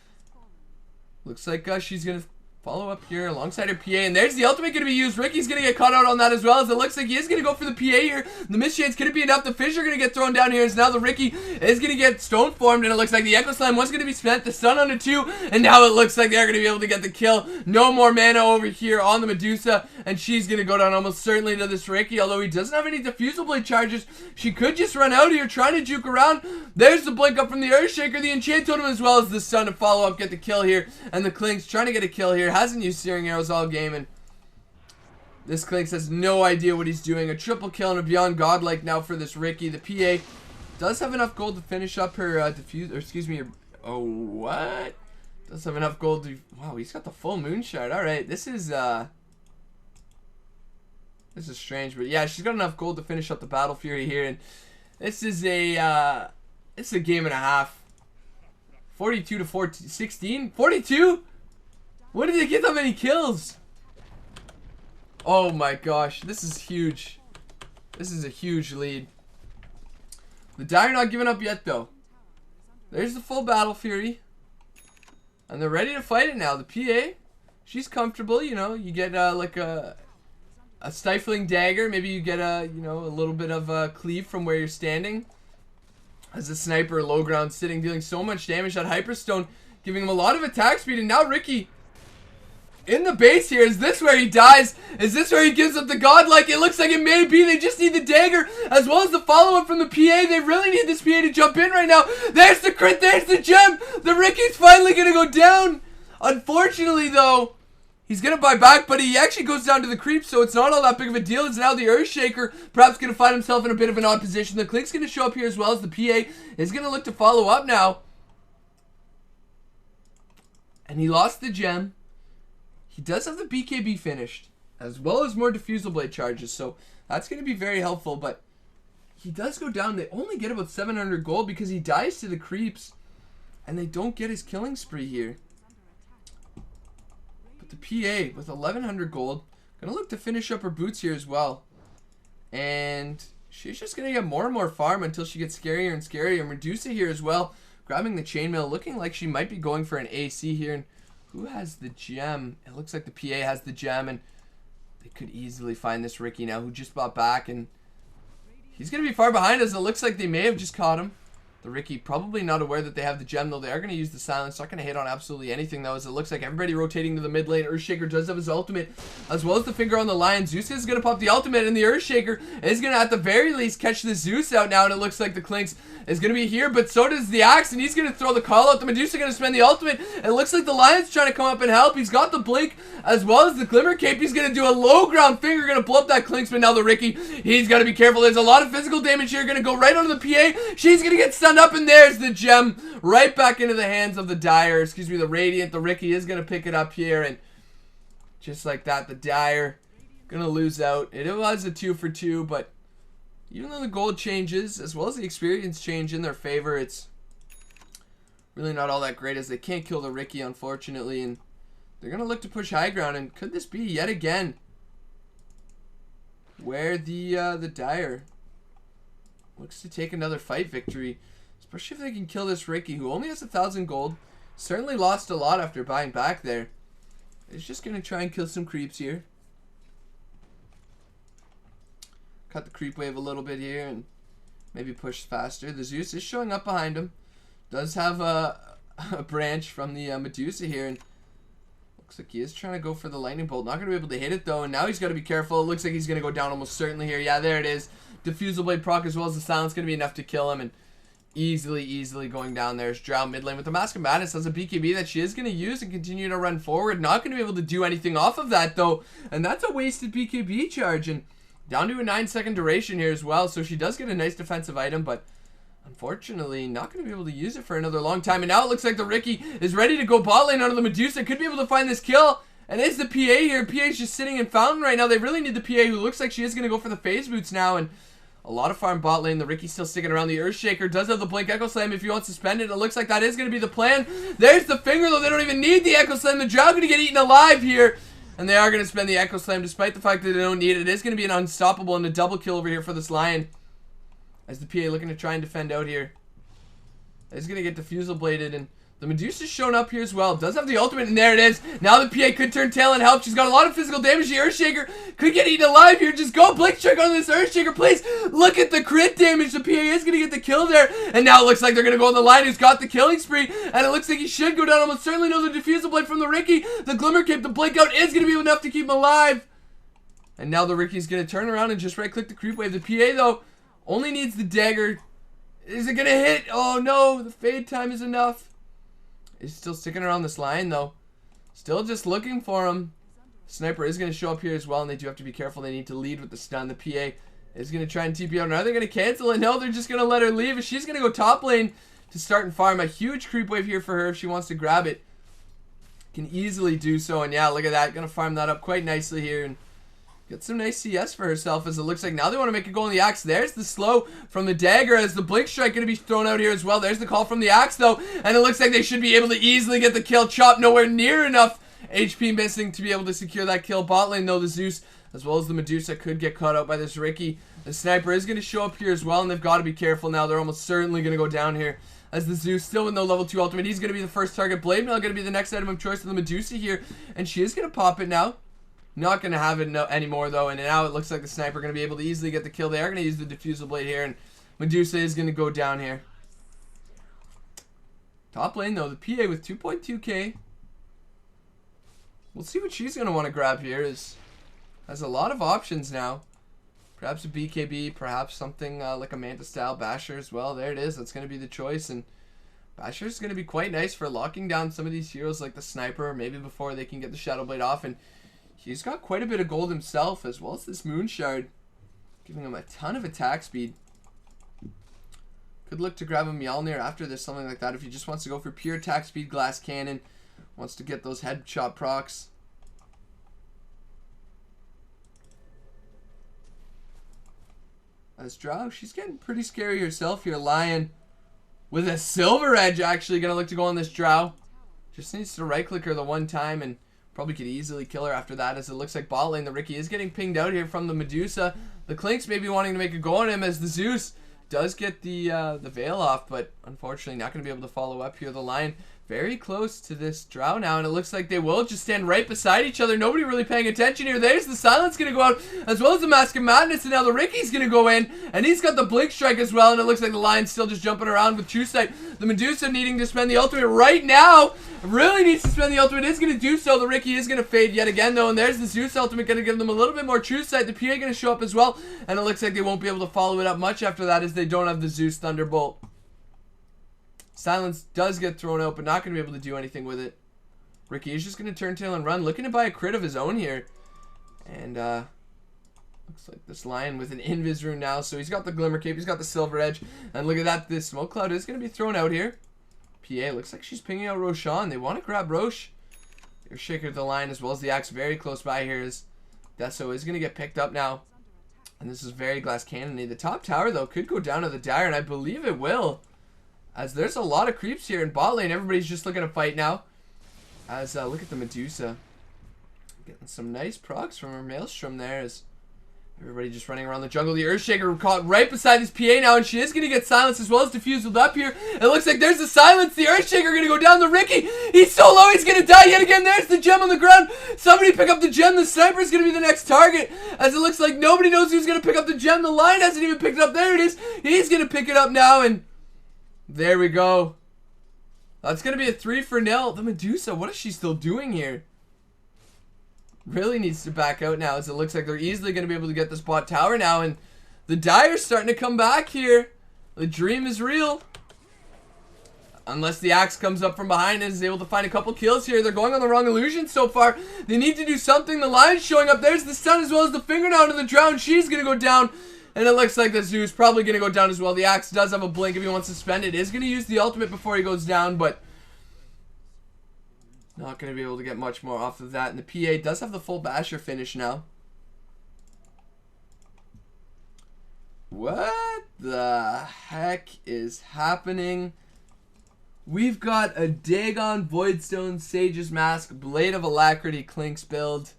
Looks like she's going to follow up here alongside her PA, and there's the ultimate going to be used. Riki's going to get caught out on that as well, as it looks like he is going to go for the PA here. The mischance, could it be enough? The Fissure going to get thrown down here, as now the Riki is going to get stone formed, and it looks like the Echo Slam was going to be spent. The stun on the 2, and now it looks like they're going to be able to get the kill. No more mana over here on the Medusa, and she's going to go down almost certainly to this Riki, although he doesn't have any Diffusal Blade charges. She could just run out here trying to juke around. There's the blink up from the Earthshaker, the Enchant Totem, as well as the stun to follow up, get the kill here, and the Clinks trying to get a kill here. Hasn't used Searing Arrows all game, and this Clinks has no idea what he's doing. A triple kill and a Beyond Godlike now for this Riki. The PA does have enough gold to finish up her oh, what? Does have enough gold to... Wow, he's got the full moonshard. Alright, this is strange, but yeah, she's got enough gold to finish up the Battle Fury here, and this is a it's a game and a half. 42 to 16? 42? When did they get that many kills? Oh my gosh, this is huge. This is a huge lead. The Dire not giving up yet though. There's the full Battle Fury. And they're ready to fight it now. The PA, she's comfortable, you know. You get like a stifling dagger. Maybe you get a little bit of cleave from where you're standing. As a sniper, low ground sitting, dealing so much damage. That Hyperstone giving him a lot of attack speed. And now Riki in the base here. Is this where he dies? Is this where he gives up the godlike? It looks like it may be. They just need the dagger as well as the follow-up from the PA. They really need this PA to jump in right now. There's the crit. There's the gem. The Riki's finally going to go down. Unfortunately, though, he's going to buy back, but he actually goes down to the creep, so it's not all that big of a deal. It's now the Earthshaker, perhaps going to find himself in a bit of an odd position. The Clink's going to show up here as well as the PA is going to look to follow up now. And he lost the gem. He does have the BKB finished, as well as more Diffusal Blade charges, so that's going to be very helpful, but he does go down. They only get about 700 gold because he dies to the creeps, and they don't get his killing spree here. But the PA, with 1100 gold, going to look to finish up her boots here as well. And she's just going to get more and more farm until she gets scarier and scarier. And Medusa here as well, grabbing the chainmail, looking like she might be going for an AC here. And who has the gem? It looks like the PA has the gem, and they could easily find this Riki now, who just bought back, and he's going to be far behind us. It looks like they may have just caught him. The Riki probably not aware that they have the gem, though. They are going to use the silence. Not going to hit on absolutely anything, though, as it looks like everybody rotating to the mid lane. Earthshaker does have his ultimate, as well as the finger on the lion. Zeus is going to pop the ultimate, and the Earthshaker is going to, at the very least, catch the Zeus out now, and it looks like the Clinks is going to be here, but so does the Axe, and he's going to throw the call out. The Medusa going to spend the ultimate. It looks like the Lion's trying to come up and help. He's got the Blink, as well as the Glimmer Cape. He's going to do a low ground finger, going to blow up that Clinks, but now the Riki, he's got to be careful. There's a lot of physical damage here, going to go right onto the PA. She's going to get stunned up, and there's the gem right back into the hands of the Dire. Excuse me, the Radiant. The Riki is going to pick it up here, and just like that, the Dire going to lose out. It was a 2 for 2, but even though the gold changes, as well as the experience change in their favor, it's really not all that great, as they can't kill the Riki, unfortunately, and they're going to look to push high ground. And could this be yet again where the Dire looks to take another fight victory, especially if they can kill this Riki, who only has 1,000 gold, certainly lost a lot after buying back there. It's just going to try and kill some creeps here. Cut the creep wave a little bit here and maybe push faster. The Zeus is showing up behind him. Does have a branch from the Medusa here, and looks like he is trying to go for the lightning bolt. Not going to be able to hit it though, and now he's got to be careful. It looks like he's going to go down almost certainly here. Yeah, there it is. Diffusal Blade proc as well as the silence going to be enough to kill him, and easily going down. There's Drow mid lane with the Mask of Madness. Has a BKB that she is going to use and continue to run forward. Not going to be able to do anything off of that though, and that's a wasted BKB charge, and down to a 9-second duration here as well, so she does get a nice defensive item, but unfortunately not going to be able to use it for another long time. And now it looks like the Riki is ready to go bot lane onto the Medusa. Could be able to find this kill, and it's the PA here. PA is just sitting in Fountain right now. They really need the PA, who looks like she is going to go for the phase boots now, and a lot of farm bot lane. The Riki's still sticking around. The Earthshaker does have the Blink Echo Slam if you want suspended. It looks like that is going to be the plan. There's the finger, though. They don't even need the Echo Slam. The Drow going to get eaten alive here, and they are going to spend the Echo Slam despite the fact that they don't need it. It is going to be an unstoppable and a double kill over here for this Lion, as the PA looking to try and defend out here. It's going to get Diffusal Bladed, and the Medusa's shown up here as well. Does have the ultimate, and there it is. Now the PA could turn tail and help. She's got a lot of physical damage. The Earthshaker could get eaten alive here. Just go Blink Check on this Earthshaker, please. Look at the crit damage. The PA is going to get the kill there, and now it looks like they're going to go on the Lion, who's got the killing spree, and it looks like he should go down. Almost certainly no, the Diffusal Blade from the Riki. The Glimmer Cape, the Blink Out is going to be enough to keep him alive. And now the Riki's going to turn around and just right click the creep wave. The PA though only needs the dagger. Is it going to hit? Oh no, the fade time is enough. He's still sticking around this Lion though. Still just looking for him. Sniper is going to show up here as well, and they do have to be careful. They need to lead with the stun. The PA is going to try and TP out. Now they're going to cancel it. No, they're just going to let her leave. She's going to go top lane to start and farm. A huge creep wave here for her if she wants to grab it. can easily do so. And yeah, look at that. Gonna farm that up quite nicely here and get some nice CS for herself, as it looks like now they want to make a goal on the Axe. There's the slow from the dagger, as the blink strike going to be thrown out here as well. There's the call from the Axe though, and it looks like they should be able to easily get the kill. Chop nowhere near enough HP missing to be able to secure that kill. Bot lane though, the Zeus as well as the Medusa could get caught out by this Riki. The sniper is going to show up here as well, and they've got to be careful now. They're almost certainly going to go down here, as the Zeus still with no level 2 ultimate. He's going to be the first target. Blade Mail going to be the next item of choice for the Medusa here, and she is going to pop it now. Not going to have it anymore though, and now it looks like the sniper going to be able to easily get the kill. They are going to use the diffusal blade here, and Medusa is going to go down here. Top lane though, the PA with 2.2k. We'll see what she's going to want to grab here. Has a lot of options now. Perhaps a BKB, perhaps something like a Manta style Basher as well. There it is. That's going to be the choice, and Basher is going to be quite nice for locking down some of these heroes like the sniper, maybe before they can get the Shadow Blade off. And he's got quite a bit of gold himself, as well as this Moon Shard, giving him a ton of attack speed. Could look to grab a Mjolnir after this, something like that, if he just wants to go for pure attack speed. Glass Cannon wants to get those headshot procs. As Drow, she's getting pretty scary herself here. Lion with a Silver Edge actually going to look to go on this Drow. Just needs to right click her the one time and probably could easily kill her after that, as it looks like bot lane, the Riki is getting pinged out here from the Medusa. The Clinks may be wanting to make a go on him, as the Zeus does get the veil off, but unfortunately not going to be able to follow up here. The Lion very close to this Drow now, and it looks like they will just stand right beside each other. Nobody really paying attention here. There's the Silence going to go out, as well as the Mask of Madness, and now the Riki's going to go in, and he's got the Blink Strike as well, and it looks like the Lion's still just jumping around with True Sight. The Medusa needing to spend the ultimate right now. Really needs to spend the ultimate, is going to do so. The Riki is going to fade yet again though, and there's the Zeus ultimate going to give them a little bit more True Sight. The PA going to show up as well, and it looks like they won't be able to follow it up much after that, as they don't have the Zeus Thunderbolt. Silence does get thrown out, but not going to be able to do anything with it. Riki is just going to turn tail and run, looking to buy a crit of his own here. And looks like this Lion with an Invis rune now, so he's got the Glimmer Cape, he's got the Silver Edge, and look at that, this Smoke Cloud is going to be thrown out here. PA looks like she's pinging out Roshan. They want to grab Rosh. Earthshaker to the Lion, as well as the Axe very close by here. Is Deso is going to get picked up now, and this is very Glass Cannon-y. The top tower though could go down to the Dire, and I believe it will, as there's a lot of creeps here in bot lane. Everybody's just looking to fight now. As look at the Medusa getting some nice procs from her Maelstrom there, as everybody just running around the jungle. The Earthshaker caught right beside this PA now, and she is going to get silenced as well as diffused up here. It looks like there's the silence. The Earthshaker going to go down the Riki. He's so low, he's going to die yet again. There's the gem on the ground. Somebody pick up the gem. The sniper is going to be the next target, as it looks like nobody knows who's going to pick up the gem. The Lion hasn't even picked it up. There it is. He's going to pick it up now, and there we go. That's going to be a 3-0. The Medusa, what is she still doing here? Really needs to back out now, as it looks like they're easily going to be able to get this bot tower now, and the Dire's starting to come back here. The dream is real. Unless the Axe comes up from behind and is able to find a couple kills here. They're going on the wrong illusion so far. They need to do something. The Lion's showing up. There's the Sun as well as the Finger down to the Drown. She's going to go down, and it looks like the Zeus probably going to go down as well. The Axe does have a blink if he wants to spend it. Is going to use the ultimate before he goes down, but not going to be able to get much more off of that. And the PA does have the full Basher finish now. What the heck is happening? We've got a Dagon, Voidstone, Sage's Mask, Blade of Alacrity, Clinks build.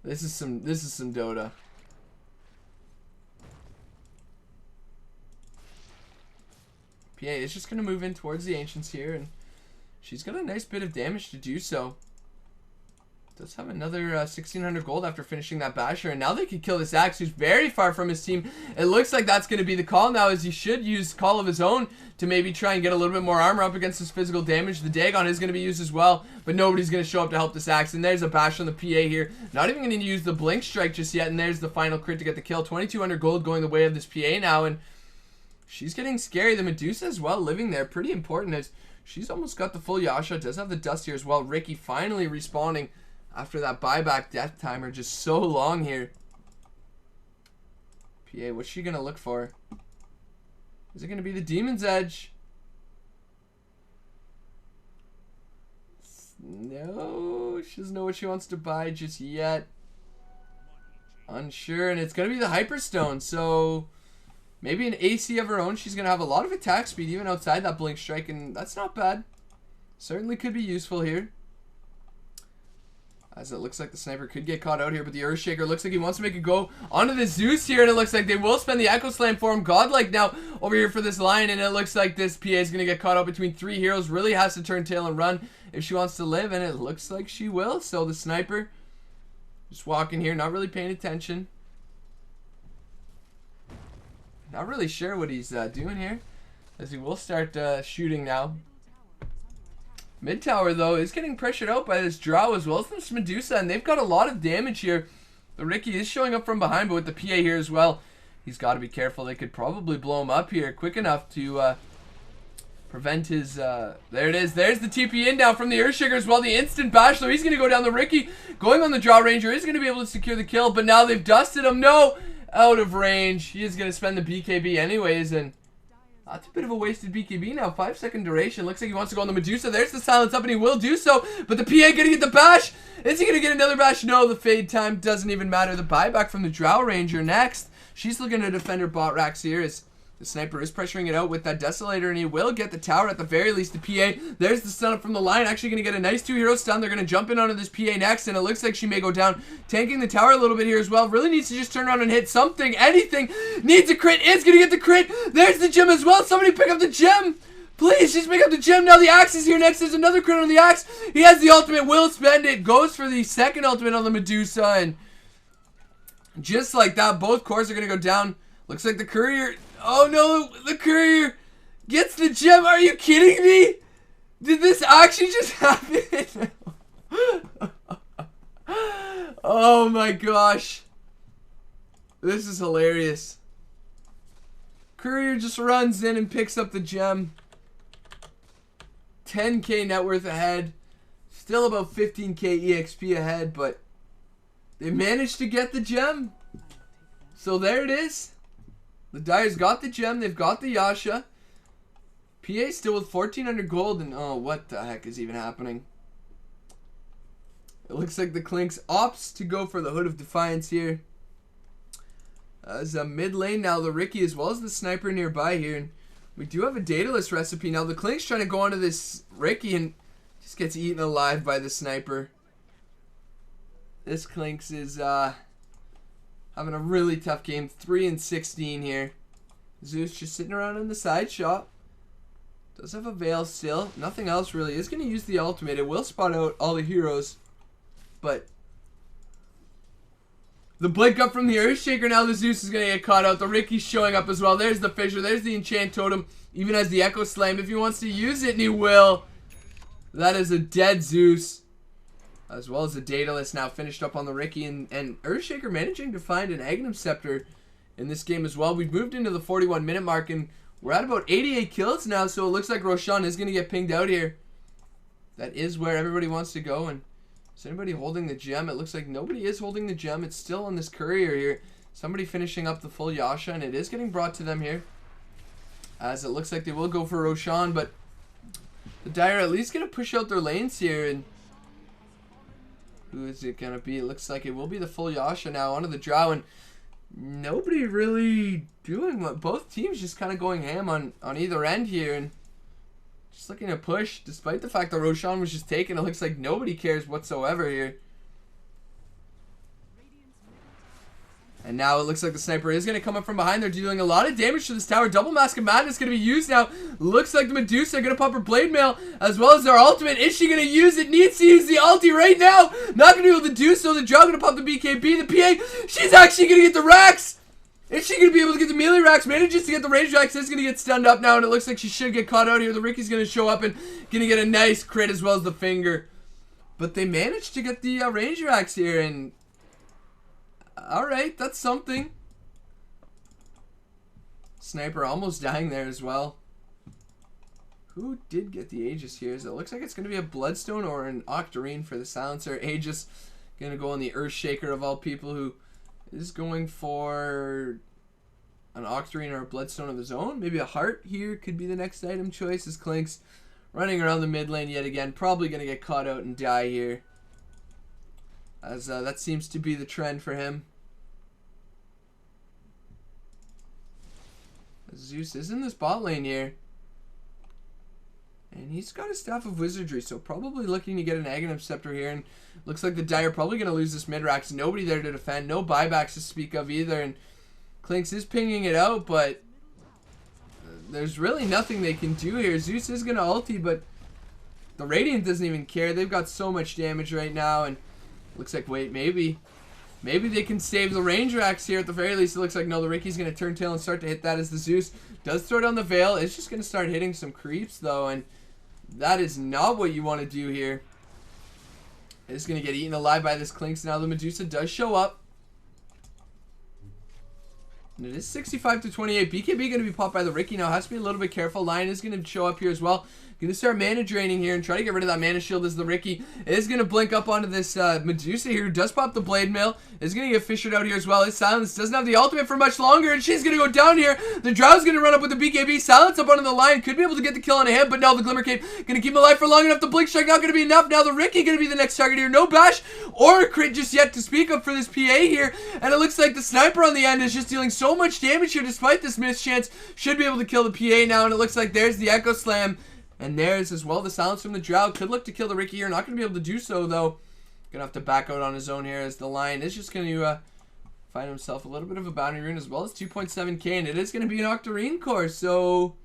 This is some Dota. PA is just going to move in towards the Ancients here, and she's got a nice bit of damage to do so. Does have another 1600 gold after finishing that Basher, and now they can kill this Axe, who's very far from his team. It looks like that's going to be the call now, as he should use Call of his own to maybe try and get a little bit more armor up against his physical damage. The Dagon is going to be used as well, but nobody's going to show up to help this Axe. And there's a Bash on the PA here. Not even going to use the Blink Strike just yet, and there's the final crit to get the kill. 2200 gold going the way of this PA now, and she's getting scary. The Medusa as well living there, pretty important, as she's almost got the full Yasha. Does have the Dust here as well. Riki finally respawning after that buyback death timer, just so long here. PA, what's she gonna look for? Is it gonna be the Demon's Edge? No, she doesn't know what she wants to buy just yet. Unsure, and it's going to be the Hyperstone, so maybe an AC of her own. She's going to have a lot of attack speed even outside that Blink Strike, and that's not bad. Certainly could be useful here. As it looks like the Sniper could get caught out here, but the Earthshaker looks like he wants to make a go onto the Zeus here, and it looks like they will spend the Echo Slam for him. Godlike now over here for this Lion, and it looks like this PA is going to get caught out between 3 heroes. Really has to turn tail and run if she wants to live, and it looks like she will. So the Sniper just walking here, not really paying attention. Not really sure what he's doing here, as he will start shooting now. Mid tower, though, is getting pressured out by this Drow as well as this Medusa, and they've got a lot of damage here. The Riki is showing up from behind, but with the PA here as well, he's got to be careful. They could probably blow him up here quick enough to prevent his... there it is. There's the TP in down from the Earthshaker as well. The instant bash, though, he's going to go down. The Riki going on the Drow Ranger is going to be able to secure the kill, but now they've dusted him. No! Out of range. He is going to spend the BKB anyways, and... that's a bit of a wasted BKB now. 5-second duration. Looks like he wants to go on the Medusa. There's the silence up, and he will do so. But the PA gonna get the bash. Is he gonna get another bash? No, the fade time doesn't even matter. The buyback from the Drow Ranger next. She's looking to defend her bot racks here as the Sniper is pressuring it out with that Desolator, and he will get the tower at the very least. The PA, there's the stun up from the Lion. Actually going to get a nice 2-hero stun. They're going to jump in onto this PA next, and it looks like she may go down. Tanking the tower a little bit here as well. Really needs to just turn around and hit something. Anything. Needs a crit. Is going to get the crit. There's the gem as well. Somebody pick up the gem. Please, just pick up the gem. Now the axe is here next. There's another crit on the axe. He has the ultimate. Will spend it. Goes for the second ultimate on the Medusa, and just like that, both cores are going to go down. Looks like the Courier... oh no, the Courier gets the gem. Are you kidding me? Did this actually just happen? Oh my gosh. This is hilarious. Courier just runs in and picks up the gem. 10k net worth ahead. Still about 15k EXP ahead, but they managed to get the gem. So there it is. The Dyer's got the gem. They've got the Yasha. PA still with 1,400 gold. And oh, what the heck is even happening? It looks like the Clinks opts to go for the Hood of Defiance here. As a mid lane now, the Riki as well as the Sniper nearby here. And we do have a Daedalus recipe. Now the Clinks trying to go onto this Riki and just gets eaten alive by the Sniper. This Clinks is... having a really tough game. 3-16 here. Zeus just sitting around in the side shot. Does have a Veil still. Nothing else really. Is going to use the ultimate. It will spot out all the heroes. But the blink up from the Earthshaker. Now the Zeus is going to get caught out. The Riki's showing up as well. There's the Fissure. There's the Enchant Totem. Even has the Echo Slam if he wants to use it. And he will. That is a dead Zeus. As well as the Daedalus now finished up on the Riki, and Earthshaker managing to find an Aghanim Scepter in this game as well. We've moved into the 41-minute mark, and we're at about 88 kills now, so it looks like Roshan is going to get pinged out here. That is where everybody wants to go, and is anybody holding the gem? It looks like nobody is holding the gem. It's still on this Courier here. Somebody finishing up the full Yasha, and it is getting brought to them here. As it looks like they will go for Roshan, but the Dire at least going to push out their lanes here, and who is it going to be? It looks like it will be the full Yasha now onto the Drow, and nobody really doing what. Both teams just kind of going ham on either end here, and just looking to push, despite the fact that Roshan was just taken. It looks like nobody cares whatsoever here. And now it looks like the Sniper is going to come up from behind. They're dealing a lot of damage to this tower. Double Mask of Madness going to be used now. Looks like the Medusa going to pop her Blade Mail as well as their ultimate. Is she going to use it? Needs to use the ulti right now. Not going to be able to do so. The Drow going to pop the BKB. The PA, she's actually going to get the racks. Is she going to be able to get the melee racks? Manages to get the range racks. Is going to get stunned up now, and it looks like she should get caught out here. The Riki's going to show up and going to get a nice crit as well as the finger. But they managed to get the range racks here, and alright, that's something. Sniper almost dying there as well. Who did get the Aegis here? So it looks like it's going to be a Bloodstone or an Octarine for the Silencer. Aegis going to go on the Earthshaker of all people, who is going for an Octarine or a Bloodstone of his own. Maybe a Heart here could be the next item choice, as Clinks running around the mid lane yet again. Probably going to get caught out and die here, as that seems to be the trend for him. Zeus is in this bot lane here. And he's got a Staff of Wizardry, so probably looking to get an Aghanim Scepter here. And looks like the Dire probably going to lose this mid-rax. Nobody there to defend. No buybacks to speak of either. And Clinkz is pinging it out, but there's really nothing they can do here. Zeus is going to ulti, but the Radiant doesn't even care. They've got so much damage right now. And looks like, wait, maybe they can save the range racks here at the very least. It looks like, no, the Ricky's going to turn tail and start to hit that as the Zeus does throw down the Veil. It's just going to start hitting some creeps, though, and that is not what you want to do here. It's going to get eaten alive by this Clinkz. Now the Medusa does show up. And it is 65 to 28. BKB going to be popped by the Ricky now. Has to be a little bit careful. Lion is going to show up here as well. Going to start mana draining here and try to get rid of that mana shield as the Ricky is going to blink up onto this Medusa here. Does pop the Blade Mail. Is going to get fissured out here as well. His Silence doesn't have the ultimate for much longer, and she's going to go down here. The Drow's going to run up with the BKB. Silence up onto the Lion. Could be able to get the kill on a hit, but no, the Glimmer Cape going to keep him alive for long enough. The Blink Strike not going to be enough. Now the Ricky going to be the next target here. No bash or a crit just yet to speak of for this PA here, and it looks like the Sniper on the end is just dealing so much damage here despite this mischance. Should be able to kill the PA now, and it looks like there's the Echo Slam. And there's as well the Silence from the Drow. Could look to kill the Ricky here. Not going to be able to do so, though. Going to have to back out on his own here as the Lion is just going to find himself a little bit of a Bounty Rune as well as 2.7k. And it is going to be an Octarine Core. So,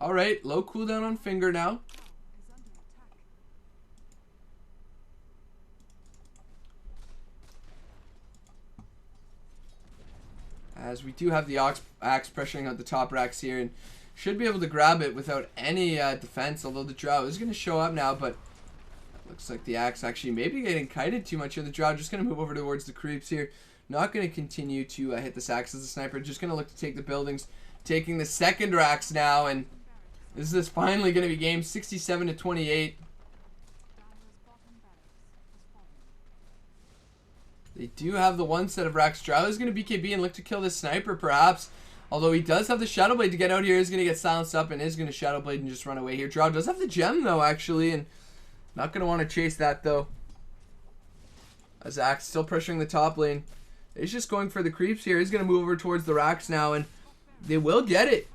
alright. Low cooldown on Finger now. As we do have the Axe pressuring out the top racks here. And should be able to grab it without any defense, although the Drow is going to show up now, but it looks like the Axe actually maybe getting kited too much here. The Drow just going to move over towards the creeps here. Not going to continue to hit this Axe as a sniper. Just going to look to take the buildings. Taking the second racks now, and this is finally going to be game 67 to 28. They do have the one set of racks. Drow is going to BKB and look to kill this sniper perhaps. Although he does have the Shadow Blade to get out here. He's going to get silenced up and is going to Shadow Blade and just run away here. Drow does have the gem though actually, and not going to want to chase that though. As Axe still pressuring the top lane. He's just going for the creeps here. He's going to move over towards the racks now, and they will get it.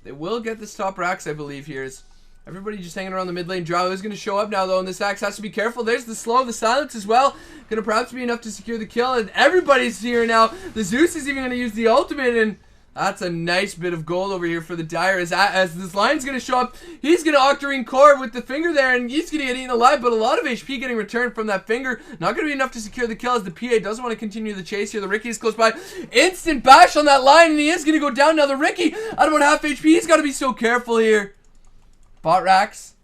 They will get this top racks, I believe here. Is everybody just hanging around the mid lane. Drow is going to show up now though, and this Axe has to be careful. There's the slow, the Silence as well. Going to perhaps be enough to secure the kill, and everybody's here now. The Zeus is even going to use the ultimate, and that's a nice bit of gold over here for the Dire as this Lion's going to show up. He's going to Octarine Core with the Finger there, and he's going to get eaten alive, but a lot of HP getting returned from that Finger. Not going to be enough to secure the kill as the PA doesn't want to continue the chase here. The Ricky is close by. Instant bash on that Lion, and he is going to go down. Now the Ricky, out of about half HP, he's got to be so careful here. Bot racks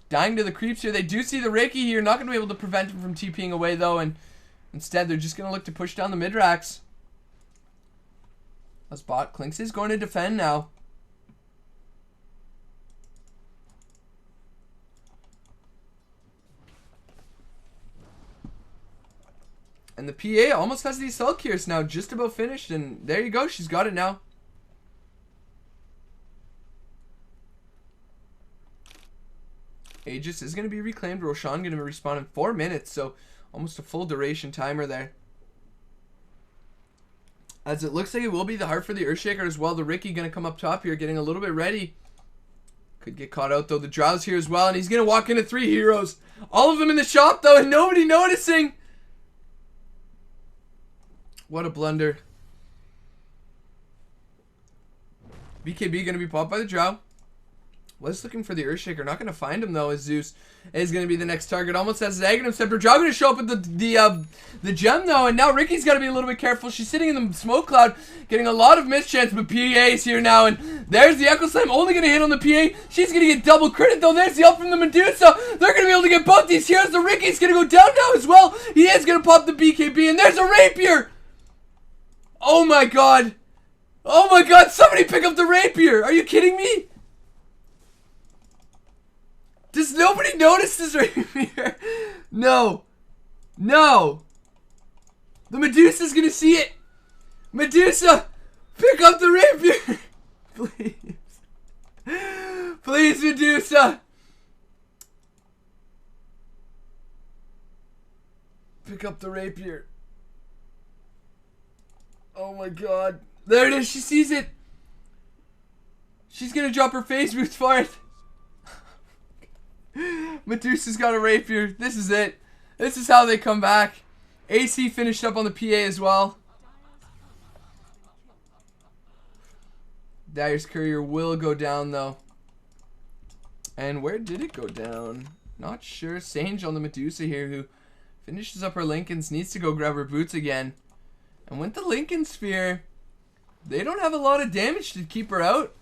dying to the creeps here. They do see the Ricky here. Not going to be able to prevent him from TPing away though, and instead they're just going to look to push down the mid racks. As bot Clinkz is going to defend now. And the PA almost has the Assault Cuirass now, just about finished, and there you go, she's got it now. Aegis is going to be reclaimed. Roshan going to respawn in 4 minutes, so almost a full duration timer there. As it looks like it will be the Heart for the Earthshaker as well. The Ricky going to come up top here, getting a little bit ready. Could get caught out though. The Drow's here as well, and he's going to walk into 3 heroes. All of them in the shop though, and nobody noticing. What a blunder. BKB going to be popped by the Drow. Was looking for the Earthshaker. Not going to find him though, as Zeus is going to be the next target. Almost has his Aghanim Scepter. Drow going to show up with the gem though, and now Ricky's got to be a little bit careful. She's sitting in the smoke cloud, getting a lot of mischance, but PA's here now, and there's the Echo Slam, only going to hit on the PA. She's going to get double credit though. There's the ult from the Medusa. They're going to be able to get both these heroes. The Ricky's going to go down now as well. He is going to pop the BKB, and there's a Rapier. Oh my god. Oh my god, somebody pick up the Rapier. Are you kidding me? Does nobody notice this right here? No. No. The Medusa's gonna see it. Medusa, pick up the Rapier. Please. Please, Medusa. Pick up the rapier. Oh my god. There it is. She sees it. She's gonna drop her phase boots for it. Medusa's got a rapier. This is it. This is how they come back. AC finished up on the PA as well. Dyer's courier will go down though. And where did it go down? Not sure. Sange on the Medusa here, who finishes up her Lincolns. Needs to go grab her boots again. And with the Lincoln Sphere, they don't have a lot of damage to keep her out.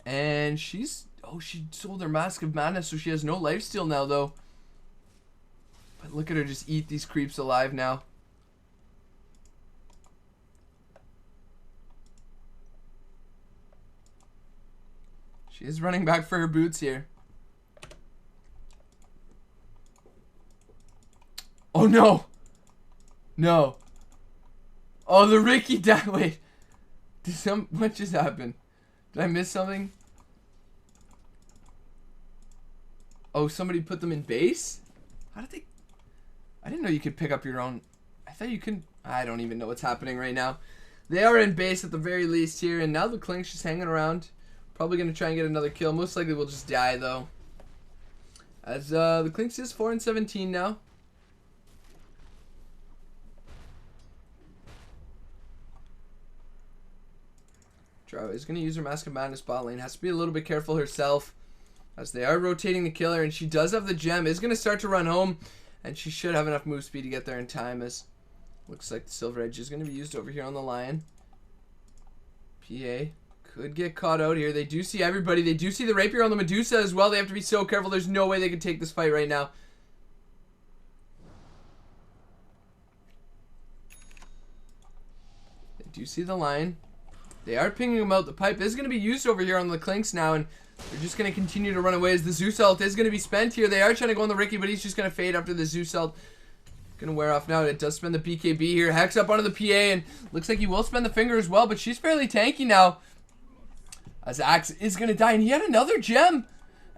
And she's... Oh, she sold her Mask of Madness, so she has no lifesteal now, though. But look at her just eat these creeps alive now. She is running back for her boots here. Oh, no. No. Oh, the Ricky died. Wait. What just happened? Did I miss something? Oh, somebody put them in base? How did they... I didn't know you could pick up your own... I thought you couldn't... I don't even know what's happening right now. They are in base at the very least here, and now the Klink's just hanging around. Probably going to try and get another kill. Most likely we'll just die, though. As the Klink's is 4-17 now. Drow is going to use her Mask of Madness bot lane. Has to be a little bit careful herself, as they are rotating the killer, and she does have the gem. Is going to start to run home, and she should have enough move speed to get there in time, as looks like the Silver Edge is going to be used over here on the Lion. PA could get caught out here. They do see everybody. They do see the rapier on the Medusa as well. They have to be so careful. There's no way they can take this fight right now. They do see the Lion. They are pinging him out. The pipe is going to be used over here on the Klinks now, and they're just going to continue to run away as the Zeus ult is going to be spent here. They are trying to go on the Ricky, but he's just going to fade after the Zeus ult. Going to wear off now. It does spend the BKB here. Hex up onto the PA, and looks like he will spend the finger as well, but she's fairly tanky now. As Axe is going to die, and he had another gem.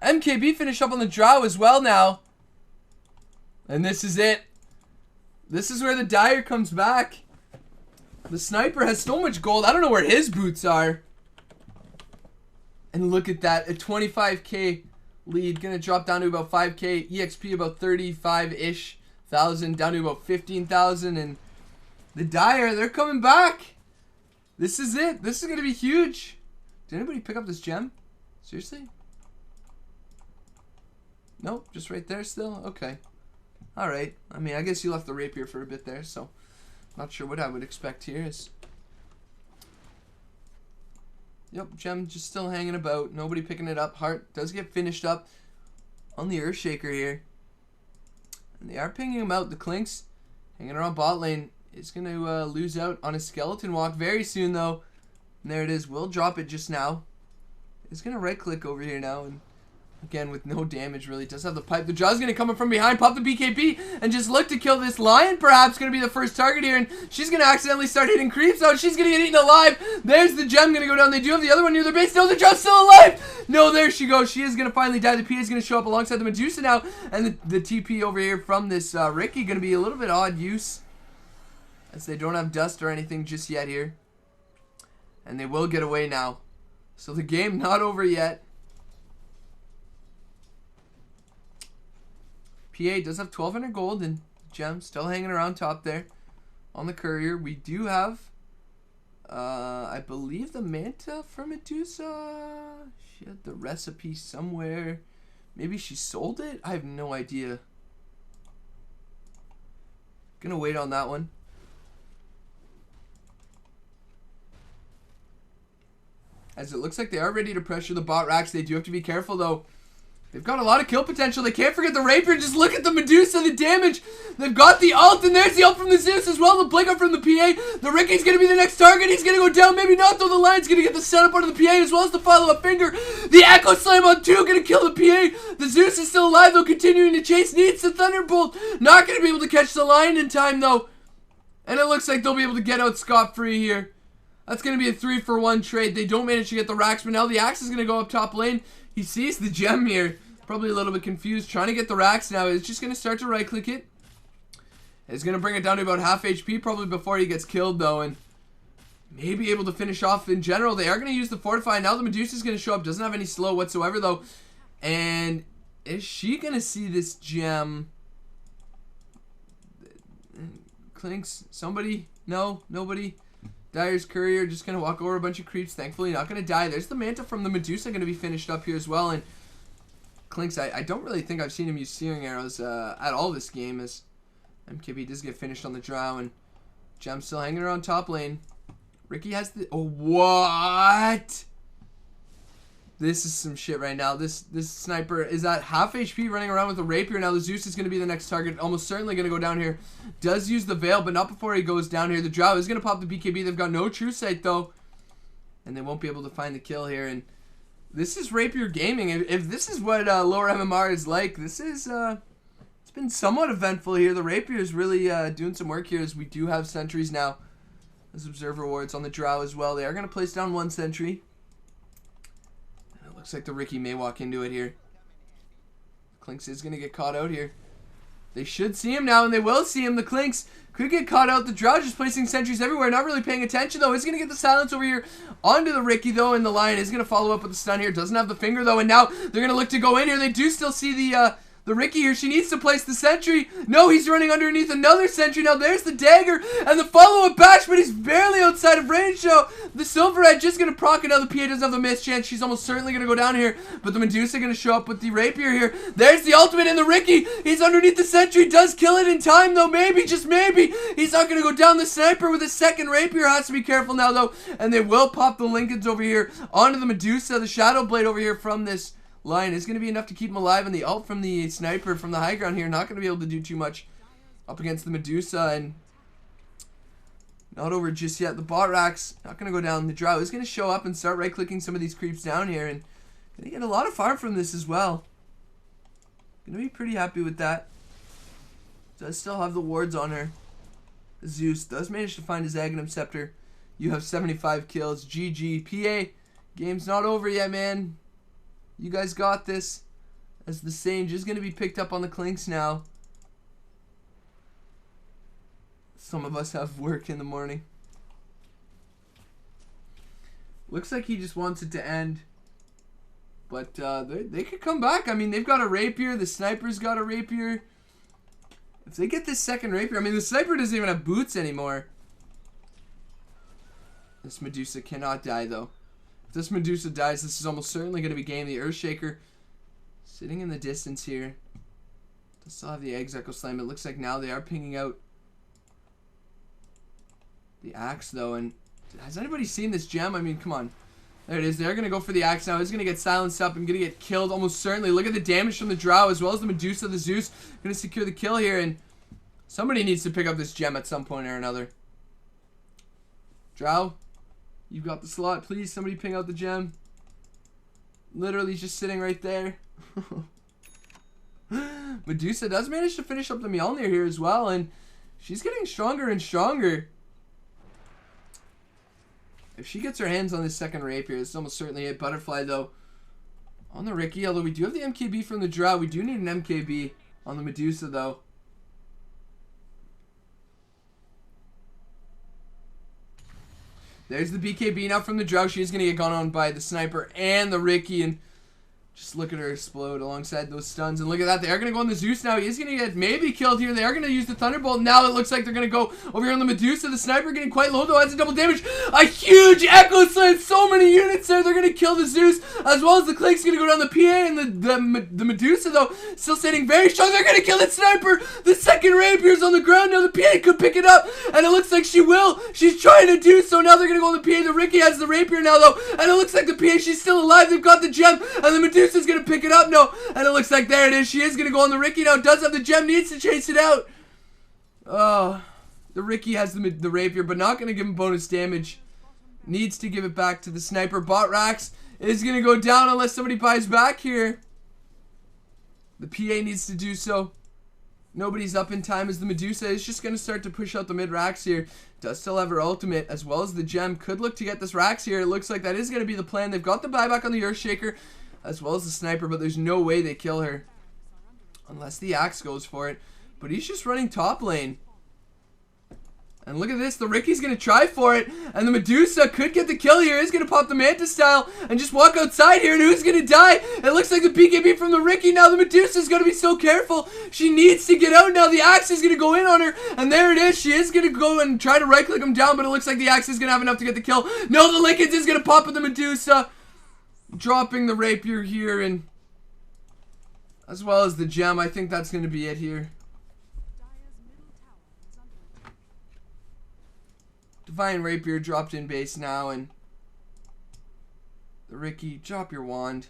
MKB finished up on the Drow as well now. And this is it. This is where the Dyer comes back. The Sniper has so much gold. I don't know where his boots are. And look at that. A 25k lead. Going to drop down to about 5k. EXP about 35-ish thousand. Down to about 15,000. And the Dyer, they're coming back. This is it. This is going to be huge. Did anybody pick up this gem? Seriously? Nope. Just right there still? Okay. Alright. I mean, I guess you left the rapier for a bit there, so... Not sure what I would expect here is... Yep, gem just still hanging about. Nobody picking it up. Heart does get finished up on the Earthshaker here. And they are pinging him out. The Klinks hanging around bot lane is going to lose out on his Skeleton Walk very soon, though. And there it is. Will drop it just now. It's going to right-click over here now, and again, with no damage, really. Does have the pipe. The Jaw's going to come up from behind, pop the BKB, and just look to kill this Lion, perhaps. Going to be the first target here, and she's going to accidentally start hitting creeps out. She's going to get eaten alive. There's the gem going to go down. They do have the other one near their base. No, the Jaw's still alive. No, there she goes. She is going to finally die. The PA is going to show up alongside the Medusa now, and the TP over here from this Ricky going to be a little bit odd use, as they don't have dust or anything just yet here. And they will get away now. So the game not over yet. PA does have 1,200 gold and gems still hanging around top there on the courier. We do have, I believe, the Manta for Medusa. She had the recipe somewhere. Maybe she sold it? I have no idea. Gonna wait on that one. As it looks like they are ready to pressure the bot racks. They do have to be careful, though. They've got a lot of kill potential. They can't forget the Rapier. Just look at the Medusa, the damage. They've got the ult, and there's the ult from the Zeus as well. The blink up from the PA. The Ricky's going to be the next target. He's going to go down. Maybe not, though. The Lion's going to get the setup onto the PA as well as the follow-up finger. The Echo Slam on 2 going to kill the PA. The Zeus is still alive, though, continuing to chase. Needs the Thunderbolt. Not going to be able to catch the Lion in time, though. And it looks like they'll be able to get out scot-free here. That's going to be a 3-for-1 trade. They don't manage to get the racks, but now the Axe is going to go up top lane. He sees the gem here. Probably a little bit confused. Trying to get the racks now. He's just going to start to right-click it. He's going to bring it down to about half HP probably before he gets killed, though. And maybe able to finish off in general. They are going to use the Fortify. Now the Medusa is going to show up. Doesn't have any slow whatsoever, though. And is she going to see this gem? Clinks. Somebody? No? Nobody? Dire's Courier just going to walk over a bunch of creeps. Thankfully not going to die. There's the Manta from the Medusa going to be finished up here as well. And Clinks, I don't really think I've seen him use Searing Arrows at all this game, as MKB does get finished on the Drow. And Gem still hanging around top lane. Riki has the... Oh, what? This is some shit right now. This sniper is at half HP running around with a rapier. Now the Zeus is going to be the next target. Almost certainly going to go down here. Does use the Veil, but not before he goes down here. The Drow is going to pop the BKB. They've got no True Sight, though. And they won't be able to find the kill here. And this is Rapier Gaming. If this is what lower MMR is like, this is... it's been somewhat eventful here. The Rapier is really doing some work here, as we do have sentries now. As Observer Wards on the Drow as well. They are going to place down one sentry. Looks like the Riki may walk into it here. Clinks is going to get caught out here. They should see him now, and they will see him. The Clinks could get caught out. The Drow just placing sentries everywhere, not really paying attention, though. He's going to get the silence over here onto the Riki, though, and the Lion is going to follow up with the stun here. Doesn't have the finger, though, and now they're going to look to go in here. They do still see the Riki here. She needs to place the sentry. No, he's running underneath another sentry. Now there's the dagger and the follow-up bash, but he's barely outside of range, though. The Silverhead just going to proc it. Now the PA doesn't have the miss chance. She's almost certainly going to go down here, but the Medusa going to show up with the rapier here. There's the ultimate, and the Riki, he's underneath the sentry. Does kill it in time, though. Maybe, just maybe. He's not going to go down. The sniper with a second rapier has to be careful now, though, and they will pop the Lincolns over here onto the Medusa. The Shadow Blade over here from this Lion is going to be enough to keep him alive, and the ult from the sniper from the high ground here not going to be able to do too much up against the Medusa, and not over just yet. The bot racks not going to go down. The Drow is going to show up and start right-clicking some of these creeps down here, and going to get a lot of farm from this as well. Going to be pretty happy with that. Does still have the wards on her. Zeus does manage to find his Aghanim Scepter. You have 75 kills. GG. PA, game's not over yet, man. You guys got this, as the Sage is going to be picked up on the Clinks now. Some of us have work in the morning. Looks like he just wants it to end. But they could come back. I mean, they've got a rapier. The sniper's got a rapier. If they get this second rapier, I mean, the sniper doesn't even have boots anymore. This Medusa cannot die, though. If this Medusa dies, this is almost certainly going to be game. The Earthshaker sitting in the distance here. They still have the Eggs Echo Slam. It looks like now they are pinging out the Axe, though. And has anybody seen this gem? I mean, come on. There it is. They're going to go for the Axe now. He's going to get silenced up and going to get killed almost certainly. Look at the damage from the Drow as well as the Medusa. The Zeus going to secure the kill here. And somebody needs to pick up this gem at some point or another. Drow, you've got the slot. Please, somebody ping out the gem. Literally just sitting right there. Medusa does manage to finish up the Mjolnir here as well. And she's getting stronger and stronger. If she gets her hands on this second rapier, it's almost certainly a Butterfly, though, on the Riki. Although we do have the MKB from the Drow. We do need an MKB on the Medusa, though. There's the BKB now from the Drow. She is going to get gone on by the sniper and the Riki. And just look at her explode alongside those stuns. And look at that. They are going to go on the Zeus now. He is going to get maybe killed here. They are going to use the Thunderbolt. Now it looks like they're going to go over here on the Medusa. The sniper getting quite low, though. Adds a double damage. A huge Echo Slam. So many units there. They're going to kill the Zeus. As well as the Clink's going to go down the PA. And the Medusa, though, still standing very strong. They're going to kill that sniper. The second rapier's on the ground. Now the PA could pick it up. And it looks like she will. She's trying to do so. Now they're going to go on the PA. The Riki has the rapier now, though. And it looks like the PA, she's still alive. They've got the gem. And the Medusa's going to pick it up. No, and it looks like there it is. She is going to go on the Riki now. Does have the gem. Needs to chase it out. Oh, the Riki has the rapier, but not going to give him bonus damage. Needs to give it back to the sniper. Bot Rax is going to go down unless somebody buys back here. The PA needs to do so. Nobody's up in time as the Medusa is just going to start to push out the mid Rax here. Does still have her ultimate as well as the gem. Could look to get this Rax here. It looks like that is going to be the plan. They've got the buyback on the Earthshaker. as well as the sniper, but there's no way they kill her unless the axe goes for it. But he's just running top lane. And look at this, the Ricky's going to try for it, and the Medusa could get the kill here. He's going to pop the Manta style and just walk outside here, and who's going to die? It looks like the BKB from the Ricky. Now the Medusa's going to be so careful. She needs to get out now. The axe is going to go in on her, and there it is. She is going to go and try to right-click him down, but it looks like the axe is going to have enough to get the kill. No, the Lickens is going to pop with the Medusa, dropping the Rapier here, and as well as the gem. I think that's going to be it here. Divine Rapier dropped in base now, and the Ricky, drop your wand.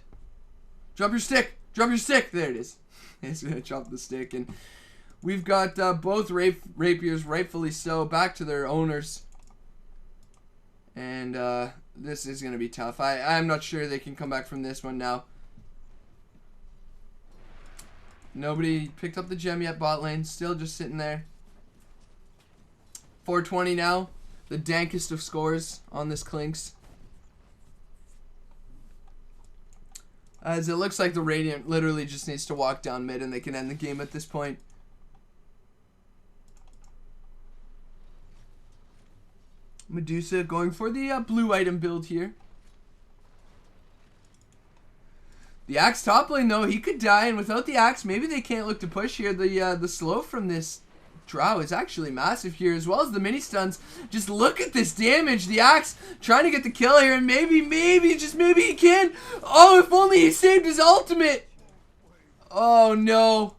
Drop your stick! Drop your stick! There it is. He's going to drop the stick, and we've got both Rapiers, rightfully so, back to their owners. And this is going to be tough. I'm not sure they can come back from this one now. Nobody picked up the gem yet, bot lane. Still just sitting there. 420 now. The dankest of scores on this Clinks. As it looks like the Radiant literally just needs to walk down mid and they can end the game at this point. Medusa going for the blue item build here. The axe top lane though, he could die, and without the axe, maybe they can't look to push here. The slow from this Drow is actually massive here, as well as the mini stuns. Just look at this damage. The axe trying to get the kill here, and maybe, just maybe he can. Oh, if only he saved his ultimate. Oh no.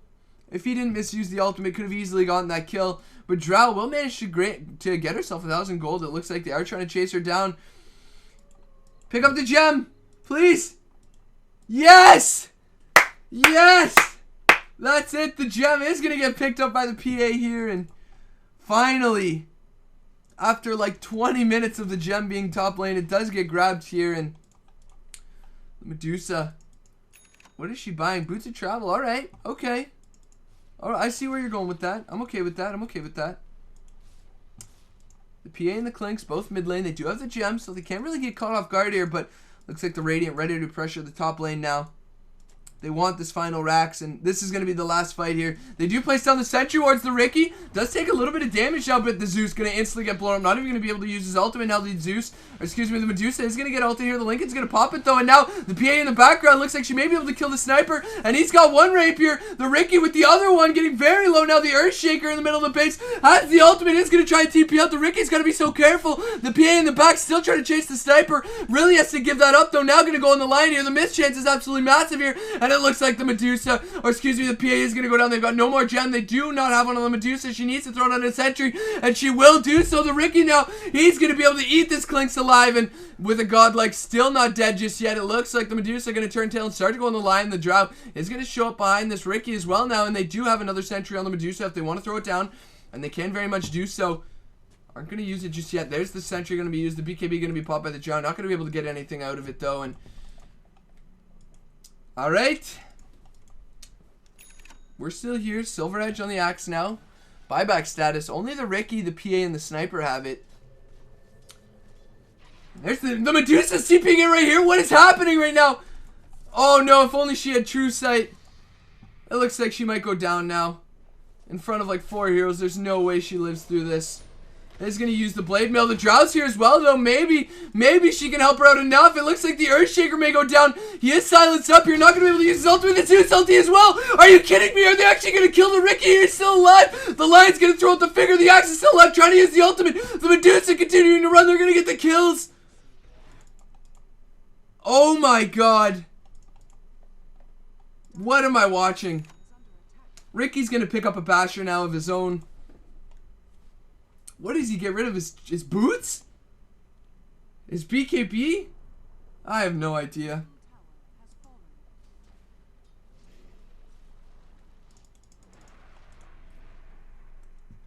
If he didn't misuse the ultimate, could have easily gotten that kill. But Drow will manage to get herself 1,000 gold. It looks like they are trying to chase her down. Pick up the gem, please. Yes! Yes! That's it. The gem is going to get picked up by the PA here. And finally, after like 20 minutes of the gem being top lane, it does get grabbed here. And Medusa, what is she buying? Boots of travel. All right. Okay. All right. I see where you're going with that. I'm okay with that. I'm okay with that. The PA and the Clinks, both mid lane. They do have the gem, so they can't really get caught off guard here. But looks like the Radiant ready to pressure the top lane now. They want this final Rax, and this is going to be the last fight here. They do place down the sentry wards. The Ricky does take a little bit of damage now, but the Zeus going to instantly get blown up. Not even going to be able to use his ultimate now. The Zeus, or excuse me, the Medusa is going to get ulted here. The Lincoln's going to pop it though, and now the PA in the background looks like she may be able to kill the sniper, and he's got one Rapier. The Ricky with the other one getting very low now. The Earthshaker in the middle of the base has the ultimate. Is going to try and TP out. The Ricky's got to be so careful. The PA in the back still trying to chase the sniper. Really has to give that up though. Now going to go on the line here. The miss chance is absolutely massive here, and it looks like the Medusa, or excuse me, the PA is going to go down. They've got no more gem. They do not have one on the Medusa. She needs to throw down a sentry, and she will do so. The Ricky now, he's going to be able to eat this Clinks alive, and with a godlike still not dead just yet. It looks like the Medusa going to turn tail and start to go on the line. The Drow is going to show up behind this Ricky as well now, and they do have another sentry on the Medusa if they want to throw it down, and they can very much do so. Aren't going to use it just yet. There's the sentry going to be used. The BKB going to be popped by the Drow. Not going to be able to get anything out of it though, and alright. We're still here. Silver Edge on the axe now. Buyback status. Only the Ricky, the PA, and the Sniper have it. There's the Medusa CPing it right here. What is happening right now? Oh no, if only she had true sight. It looks like she might go down now. In front of like 4 heroes. There's no way she lives through this. Is going to use the Blade Mail. The Drow's here as well, though. Maybe she can help her out enough. It looks like the Earthshaker may go down. He is silenced up here. Not going to be able to use his ultimate. The Zeus ulti as well. Are you kidding me? Are they actually going to kill the Ricky here? He's still alive. The Lion's going to throw out the finger. The Axe is still alive, trying to use the ultimate. The Medusa continuing to run. They're going to get the kills. Oh my god. What am I watching? Ricky's going to pick up a Basher now of his own. What does he get rid of? His boots? His BKB? I have no idea.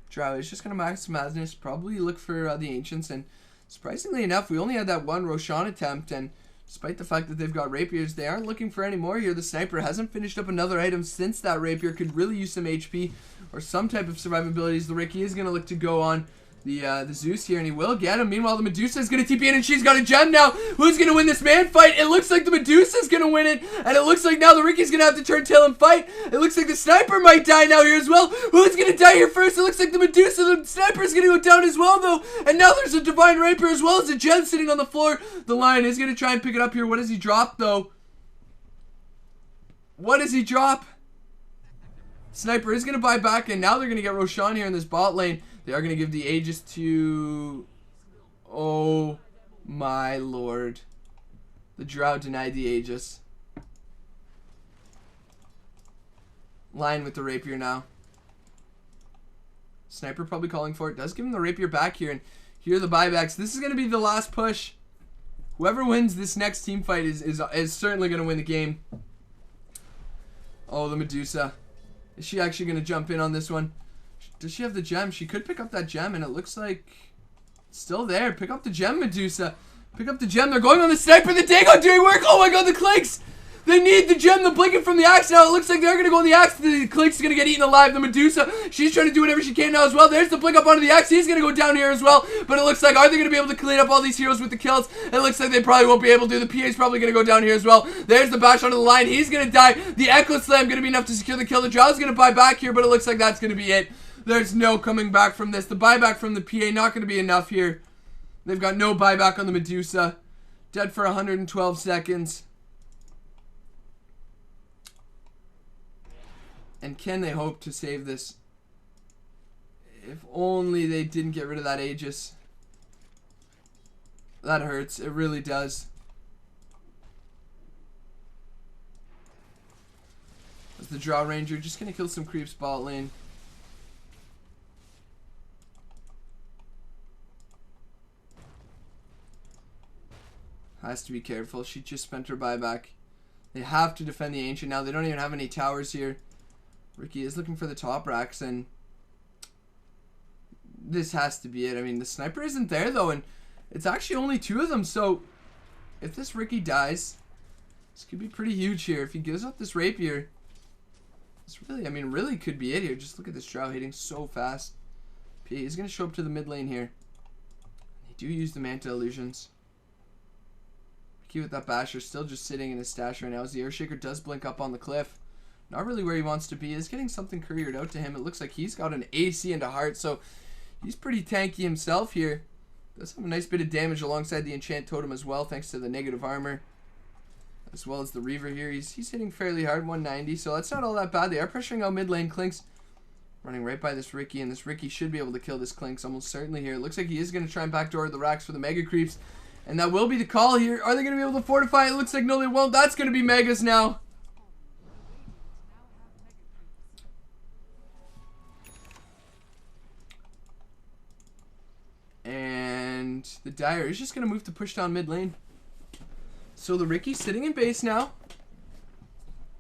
Drow is just going to max Madness. Probably look for the Ancients. And surprisingly enough, we only had that one Roshan attempt. And despite the fact that they've got Rapiers, they aren't looking for any more here. The Sniper hasn't finished up another item since that Rapier. Could really use some HP or some type of survivabilities. The Ricky is going to look to go on the Zeus here, and he will get him. Meanwhile, the Medusa is going to TP in, and she's got a gem now. Who's going to win this man fight? It looks like the Medusa is going to win it, and it looks like now the Ricky's going to have to turn tail and fight. It looks like the Sniper might die now here as well. Who's going to die here first? It looks like the Medusa. The Sniper is going to go down as well, though, and now there's a Divine Rapier as well as a gem sitting on the floor. The Lion is going to try and pick it up here. What does he drop, though? What does he drop? Sniper is going to buy back, and now they're going to get Roshan here in this bot lane. They are going to give the Aegis to... Oh, my lord. The Drought denied the Aegis. Lion with the Rapier now. Sniper probably calling for it. Does give him the Rapier back here, and here are the buybacks. This is going to be the last push. Whoever wins this next team fight is certainly going to win the game. Oh, the Medusa. Is she actually going to jump in on this one? Does she have the gem? She could pick up that gem, and it looks like it's still there. Pick up the gem, Medusa. Pick up the gem. They're going on the Sniper. The Dagon doing work. Oh my god, the Clinks. They need the gem. The blinking from the axe now. It looks like they're going to go on the axe. The Clink's going to get eaten alive. The Medusa, she's trying to do whatever she can now as well. There's the blink up onto the axe. He's going to go down here as well. But it looks like, are they going to be able to clean up all these heroes with the kills? It looks like they probably won't be able to. The PA's probably going to go down here as well. There's the bash onto the line. He's going to die. The Echo Slam going to be enough to secure the kill. The Drow's going to buy back here, but it looks like that's going to be it. There's no coming back from this. The buyback from the PA not going to be enough here. They've got no buyback on the Medusa. Dead for 112 seconds. And can they hope to save this? If only they didn't get rid of that Aegis. That hurts. It really does. As the Drow Ranger just going to kill some creeps bot lane. Has to be careful. She just spent her buyback. They have to defend the Ancient now. They don't even have any towers here. Ricky is looking for the top racks, and this has to be it. I mean, the Sniper isn't there, though, and it's actually only 2 of them, so if this Ricky dies, this could be pretty huge here. If he gives up this Rapier, this really, I mean, really could be it here. Just look at this Drow hitting so fast. PA is going to show up to the mid lane here. They do use the Manta Illusions. Ricky with that Basher still just sitting in his stash right now as the Earthshaker does blink up on the cliff. Not really where he wants to be. Is getting something couriered out to him. It looks like he's got an AC and a heart, so he's pretty tanky himself here. Does have a nice bit of damage alongside the Enchant Totem as well, thanks to the negative armor. As well as the Reaver here. He's hitting fairly hard, 190, so that's not all that bad. They are pressuring out mid lane. Clinks running right by this Ricky, and this Ricky should be able to kill this Clinks almost certainly here. It looks like he is going to try and backdoor the racks for the Mega Creeps, and that will be the call here. Are they going to be able to fortify? It looks like no, they won't. That's going to be Megas now. And the Dire is just going to move to push down mid lane. So the Ricky's sitting in base now.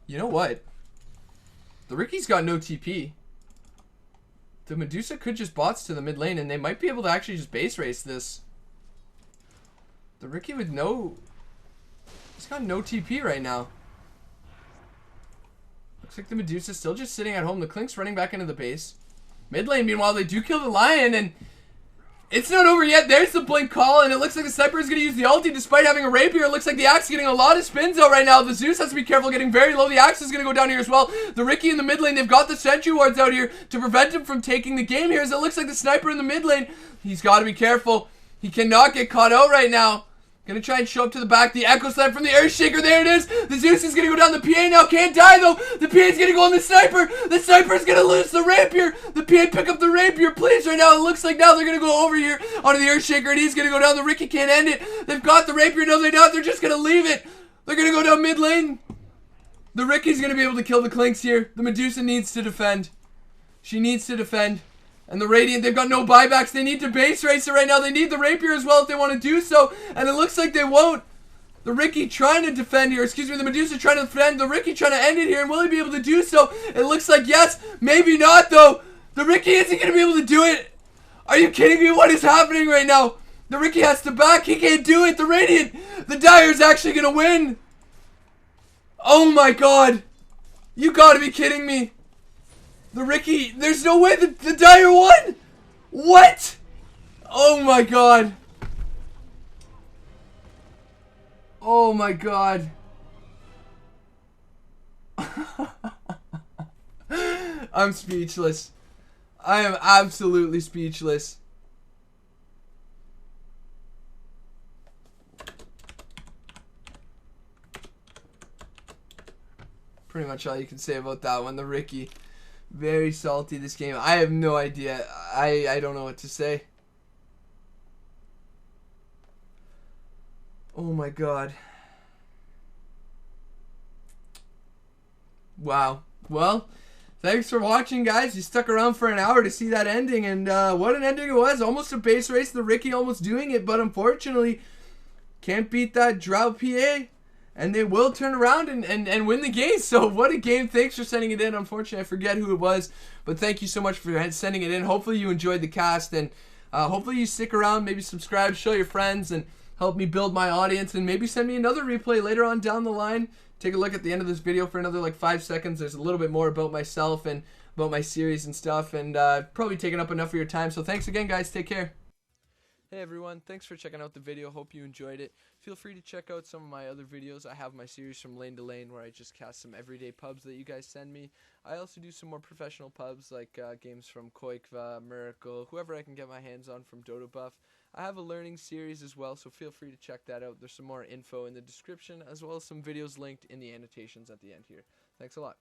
You know what? The Ricky's got no TP. The Medusa could just bots to the mid lane, and they might be able to actually just base race this. The Ricky with no... He's got no TP right now. Looks like the Medusa's still just sitting at home. The Clink's running back into the base. Mid lane, meanwhile, they do kill the Lion, and... It's not over yet. There's the blink call, and it looks like the Sniper is going to use the ulti despite having a Rapier. It looks like the Axe is getting a lot of spins out right now. The Zeus has to be careful, getting very low. The Axe is going to go down here as well. The Ricky in the mid lane, they've got the Sentry Wards out here to prevent him from taking the game here, as it looks like the Sniper in the mid lane. He's got to be careful. He cannot get caught out right now. Gonna try and show up to the back. The Echo Slam from the Earthshaker. There it is. The Zeus is gonna go down the PA now. Can't die though. The PA is gonna go on the Sniper. The Sniper is gonna lose the Rapier. The PA pick up the Rapier, please. Right now, it looks like now they're gonna go over here onto the Earthshaker, and he's gonna go down. The Ricky can't end it. They've got the Rapier. No, they're not. They're just gonna leave it. They're gonna go down mid lane. The Ricky's gonna be able to kill the Clinks here. The Medusa needs to defend. She needs to defend. And the Radiant, they've got no buybacks. They need to base race it right now. They need the Rapier as well if they want to do so. And it looks like they won't. The Ricky trying to defend here. Excuse me, the Medusa trying to defend. The Ricky trying to end it here. And will he be able to do so? It looks like yes. Maybe not, though. The Ricky isn't going to be able to do it. Are you kidding me? What is happening right now? The Ricky has to back. He can't do it. The Radiant, the Dire is actually going to win. Oh, my God. You got to be kidding me. The Ricky, there's no way the Dire won! What? Oh my god. Oh my god. I'm speechless. I am absolutely speechless. Pretty much all you can say about that one. The Ricky. Very salty this game. I have no idea. I don't know what to say. Oh my god. Wow. Well, thanks for watching, guys. You stuck around for an hour to see that ending, and what an ending it was. Almost a base race. The Ricky almost doing it, but unfortunately, can't beat that Drought PA. And they will turn around and win the game. So what a game. Thanks for sending it in. Unfortunately, I forget who it was. But thank you so much for sending it in. Hopefully you enjoyed the cast. And hopefully you stick around. Maybe subscribe, show your friends, and help me build my audience. And maybe send me another replay later on down the line. Take a look at the end of this video for another like 5 seconds. There's a little bit more about myself and about my series and stuff. And probably taken up enough of your time. So thanks again, guys. Take care. Hey everyone, thanks for checking out the video. Hope you enjoyed it. Feel free to check out some of my other videos. I have my series From Lane to Lane where I just cast some everyday pubs that you guys send me. I also do some more professional pubs like games from Koikva, Miracle, whoever I can get my hands on from DotoBuff. I have a learning series as well, so feel free to check that out. There's some more info in the description as well as some videos linked in the annotations at the end here. Thanks a lot.